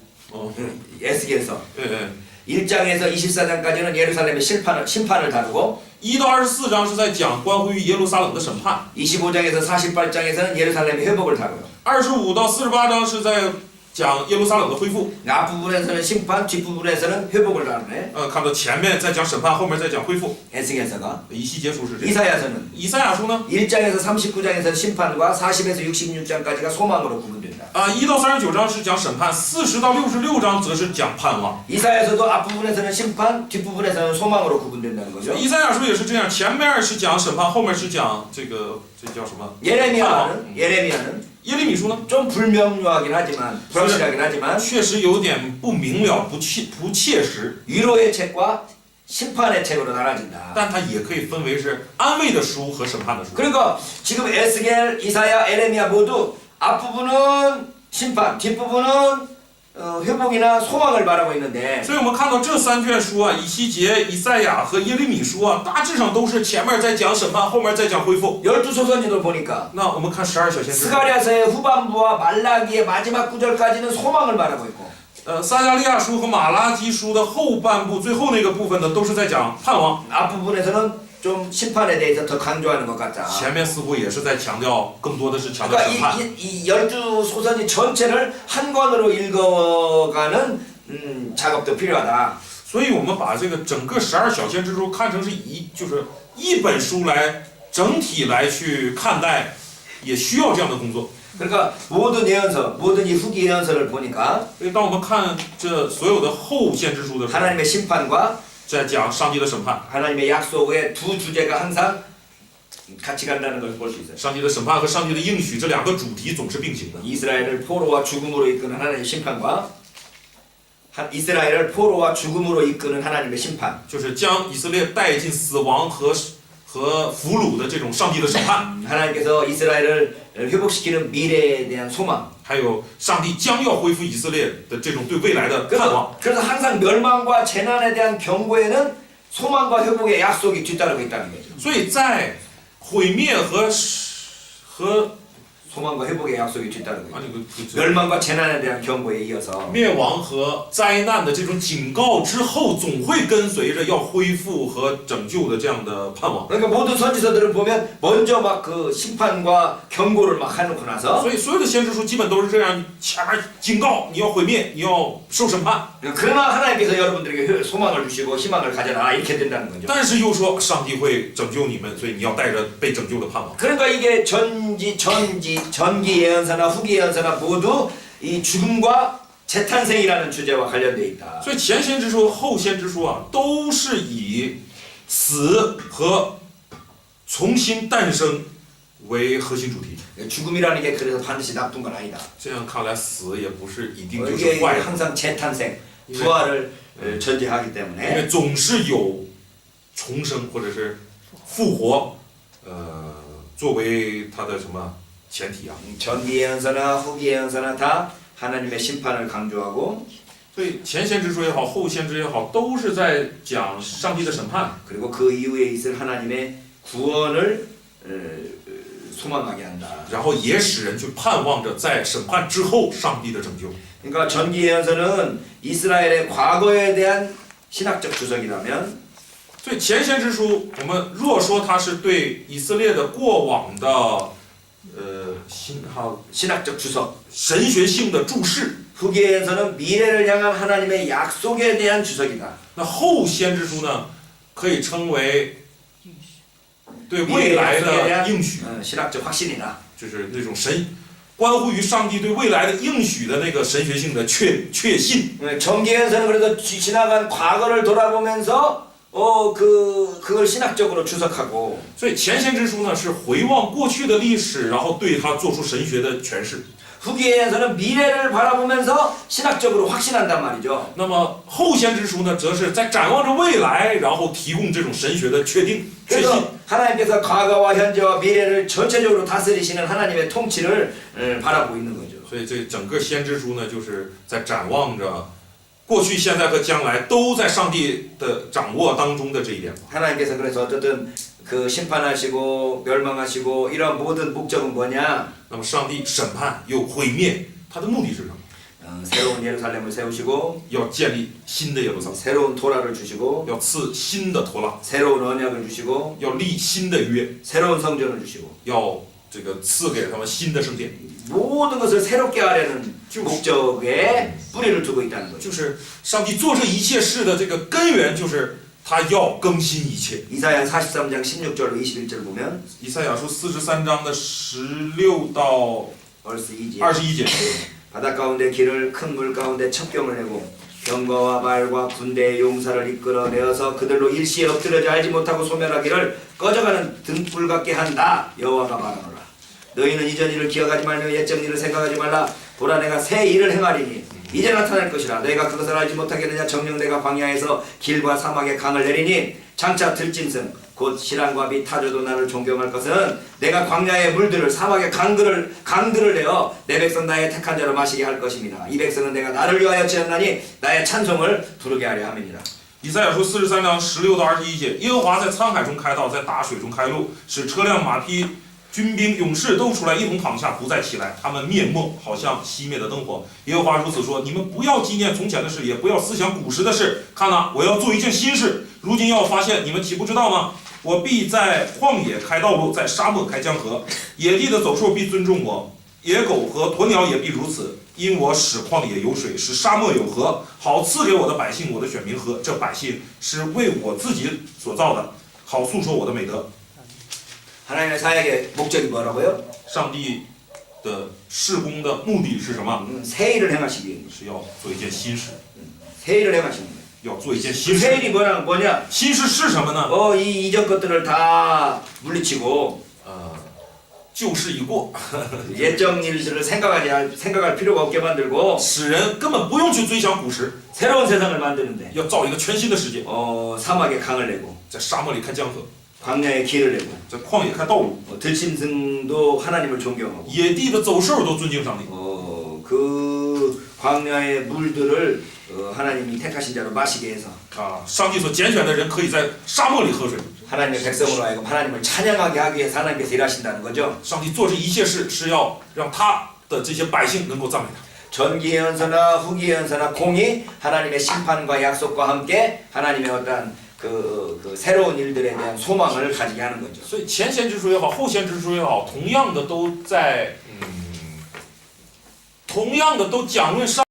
Speaker 1: 에스겔서
Speaker 3: 对。
Speaker 1: 1장에서 24장까지는 예루살렘의 심판을 다루고
Speaker 3: 1到24章是在讲关乎于耶路撒冷的审判，
Speaker 1: 25장에서 48장에서는 예루살렘의 회복을 다뤄요.
Speaker 3: 25到48章是在讲耶路撒冷的恢复。
Speaker 1: 앞부분에서는 심판, 뒷부분에서는 회복을 다루네.
Speaker 3: 看到前面在讲审判，后面在讲恢复。
Speaker 1: 에스겔서가
Speaker 3: 以西结书是这样。
Speaker 1: 이사야서는
Speaker 3: 以赛亚书呢？
Speaker 1: 1장에서 39장에서는 심판과 40에서 66장까지가 소망으로 구분된다.
Speaker 3: 1到39章是讲审判，40到66章则是讲盼望。
Speaker 1: 이사야서도 앞부분에서는 심판, 뒷부분에서는 소망으로 구분된다는 거죠.
Speaker 3: 以赛亚书也是这样，前面是讲审判，后面是讲这叫什么？
Speaker 1: 예레미야는
Speaker 3: 耶利米书呢？
Speaker 1: 좀 불명료하긴 하지만 불확실하긴 하지만
Speaker 3: 确实有点不明了，不切实。
Speaker 1: 위로의 책과 심판의 책으로 나눠진다.
Speaker 3: 但它也可以分为是安慰的书和审判的书。
Speaker 1: 그러니까 지금 에스겔, 이사야, 에레미야 모두 앞부분은 심판, 뒷부분은 회복이나 소망을 말하고 있는데
Speaker 3: 所以我们看到这3卷书以西结、以赛亚和耶利米书大致上都是前面在讲审判，后面在讲恢复。
Speaker 1: 12소선지들 보니까
Speaker 3: 那我们看12小先知，
Speaker 1: 스가랴서의 후반부와 말라기의 마지막 구절까지는 소망을 말하고 있고
Speaker 3: 撒加利亚书和马拉基书的后半部最后那个部分呢，都是在讲盼望。
Speaker 1: 앞부분에서는 좀 심판에 대해서 더 강조하는 것 같다.
Speaker 3: 前面似乎也是在强调，更多的是强调审
Speaker 1: 그러니까
Speaker 3: 判。
Speaker 1: 이 12소선지 전체를 한 권으로 읽어가는 작업도 필요하다.
Speaker 3: 所以我们把这个整个12小先知书看成是就是一本书来整体来去看待，也需要这样的工作。
Speaker 1: 그러니까 모든 예언서, 모든 이 후기 예언서를 보니까
Speaker 3: 所以当我们看这所有的后先知书的时候，
Speaker 1: 하나님의 심판과
Speaker 3: 在讲上帝的审判，
Speaker 1: 하나님의 약속의 두 주제가 항상 같이 간다는 걸 볼 수 있어요.
Speaker 3: 上帝的审判和上帝的应许这2个主题总是并行的。
Speaker 1: 이스라엘을 포로와 죽음으로 이끄는 하나님의 심판과 이스라엘을 포로와 죽음으로 이끄는 하나님의 심판.
Speaker 3: 就是将以色列带进死亡和俘虏的这种上帝的审判，
Speaker 1: 하나님께서 이스라엘을 회복시키는 미래에 대한 소망.
Speaker 3: 还有上帝将要恢复以色列的这种对未来的盼望。
Speaker 1: 그래서 항상 멸망과 재난에 대한 경고에는 소망과 회복의 약속이 뒤따르고 있다는 거죠.
Speaker 3: 所以在毁灭和
Speaker 1: 소망과 회복의 약속이 뒤따르고 있다.
Speaker 3: 这个
Speaker 1: 멸망과 재난에 대한 경고에 이어서
Speaker 3: 灭亡和灾难的这种警告之后，总会跟随着要恢复和拯救的这样的盼望。
Speaker 1: 그러니까 모든 선지서들을 보면 먼저 막 그 심판과 경고를 막 해놓고 나서
Speaker 3: 所以所有的先知书基本都是这样，前面警告你要毁灭，你要受审判，
Speaker 1: 그러나 하나님께서 여러분들에게 소망을 주시고 희망을 가져라 이렇게 된다는 거죠.
Speaker 3: 但是又说上帝会拯救你们，所以你要带着被拯救的盼望。
Speaker 1: 그러니까 이게 전기 예언서나 후기 예언서나 모두 이 죽음과 재탄생이라는 주제와 관련돼 있다.
Speaker 3: 所以前先知书、后先知书都是以死和重新诞生为核心主题。
Speaker 1: 죽음이라는 게 그래서 반드시 나쁜 건 아니다.
Speaker 3: 这样看来，死也不是一定就
Speaker 1: 이게
Speaker 3: 是坏的，
Speaker 1: 항상 재탄생, 부활을 전제하기
Speaker 3: 因
Speaker 1: 때문에
Speaker 3: 为总是有重生或者是复活，作为它的什么前提啊。
Speaker 1: 전기 예언서나 후기 예언서나 다 하나님의 심판을 강조하고
Speaker 3: 所以前先知书也好，后先知也好，都是在讲上帝的审判，
Speaker 1: 그리고 그 이후에 있을 하나님의 구원을 소망하게 한다.
Speaker 3: 然后也使人去盼望着在审判之后上帝的拯救。
Speaker 1: 그러니까 전기 예언서는 이스라엘의 과거에 대한 신학적 주석이라면
Speaker 3: 所以前先知书，我们若说它是对以色列的过往的
Speaker 1: 신학적 주석.
Speaker 3: 神学性的注释，
Speaker 1: 후기 예언서는 미래를 향한 하나님의 약속에 대한 주석이다.
Speaker 3: 那后先知书呢，可以称为对未
Speaker 1: 미래의
Speaker 3: 来
Speaker 1: 약속에
Speaker 3: 的
Speaker 1: 대한
Speaker 3: 应许，
Speaker 1: 신학적 확신이다.
Speaker 3: 就是那种关乎于上帝对未来的应许的那个神学性的确信。
Speaker 1: 정기예언서는 그래도 지나간 과거를 돌아보면서 그걸 신학적으로 주석하고
Speaker 3: 所以前先知书呢是回望过去的历史，然后对它做出神学的诠释。
Speaker 1: 후기예언서는 미래를 바라보면서 신학적으로 확신한단 말이죠.
Speaker 3: 那么后先知书呢，则是在展望着未来，然后提供这种神学的确信。
Speaker 1: 그래서 하나님께서 과거와 현재와 미래를 전체적으로 다스리시는 하나님의 통치를 바라보고 있는 거죠.
Speaker 3: 所以这整个先知书呢，就是在展望着过去、现在和将来都在上帝的掌握当中的这一点。
Speaker 1: 하나님께서 그래서 어쨌든 그 심판하시고 멸망하시고 이런 모든 목적은 뭐냐?
Speaker 3: 那么上帝审判又毁灭，他的目的是什么？
Speaker 1: 새로운 예루살렘을 세우시고
Speaker 3: 要建立新的耶路撒冷，
Speaker 1: 새로운 토라를 주시고
Speaker 3: 要赐新的托拉，
Speaker 1: 새로운 언약을 주시고
Speaker 3: 要立新的约，
Speaker 1: 새로운 성전을 주시고
Speaker 3: 要这个赐给他们新的圣殿。
Speaker 1: 모든 것을 새롭게 하려는 목적에 뿌리를 두고 있다는 거죠.
Speaker 3: 就是上帝做这一切事的这个根源，就是他要更新一切。
Speaker 1: 이사야 43장 16절로 21절 보면
Speaker 3: 以赛亚书43章的16到
Speaker 1: 벌써 2절
Speaker 3: 21节。
Speaker 1: 바다 가운데 길을 큰 물 가운데 첩경을 내고 병거와 말과 군대의 용사를 이끌어내어서 그들로 일시에 엎드려져 알지 못하고 소멸하기를 꺼져가는 등불 같게 한다. 여호와가 말하노라. 너희는 이전 일을 기억하지 말며 옛적 일을 생각하지 말라. 보라 내가 새 일을 행하리니 이제 나타날 것이라. 너희가 그것을 알지 못하겠느냐. 정녕 내가 광야에서 길과 사막에 강을 내리니 장차 들짐승 곧 시랑과 및 타조도 나를 존경할 것은 내가 광야의 물들을 사막의 강들을 내어 내 백성 나의 택한 자로 마시게 할 것입니다. 이 백성은 내가 나를 위하여 지었나니 나의 찬송을 부르게 하려 함이니라.
Speaker 3: 以赛亚书43章16到21节，耶和华在沧海中开道，在大水中开路，使车辆、马匹、军兵、勇士都出来，一同躺下，不再起来。他们面目好像熄灭的灯火。耶和华如此说：你们不要纪念从前的事，也不要思想古时的事。看哪，我要做一件新事，如今要发现，你们岂不知道吗？我必在旷野开道路，在沙漠开江河。野地的走兽必尊重我，野狗和鸵鸟也必如此。因我使旷野有水，使沙漠有河，好赐给我的百姓，我的选民喝。这百姓是为我自己所造的，好诉说我的美德。
Speaker 1: 하나님의 사역의 목적이 뭐라고요?
Speaker 3: 上帝的事工的目的是什么？
Speaker 1: 새 일을 행하시기 위해
Speaker 3: 是要做一件新事，
Speaker 1: 새 일을 행하시는 거예요.
Speaker 3: 要做一件
Speaker 1: 그
Speaker 3: 新
Speaker 1: 새
Speaker 3: 事。
Speaker 1: 일이 뭐냐?
Speaker 3: 新事是什么呢？
Speaker 1: 이 이전 것들을 다 물리치고
Speaker 3: 旧事已过，
Speaker 1: 옛적 일들을 생각할 필요가 없게 만들고
Speaker 3: 使人根本不用去追想古时，
Speaker 1: 새로운 세상을 만드는데
Speaker 3: 要造一个全新的世界，
Speaker 1: 사막에 강을 내고
Speaker 3: 在沙漠里开江河，
Speaker 1: 광야에 길을 내고
Speaker 3: 在旷野开道路，
Speaker 1: 들짐승도 하나님을 존경하고
Speaker 3: 野地的走兽都尊敬上帝。
Speaker 1: 그 광야의 물들을 하나님이 택하신 자로 마시게 해서
Speaker 3: 上帝所拣选的人可以在沙漠里喝水。
Speaker 1: 하나님의 백성으로 하여금 하나님을 찬양하게 하기 위해서 하나님께서 일하신다는 거죠.
Speaker 3: 上帝做这一切事是要让他的这些百姓能够赞美他。
Speaker 1: 전기 예언서나 후기 예언서나 공이 하나님의 심판과 약속과 함께 하나님의 어떤 그 새로운 일들에 대한 소망을 가지게 하는 거죠.
Speaker 3: 所以前先知书也好，后先知书也好，同样的都讲论上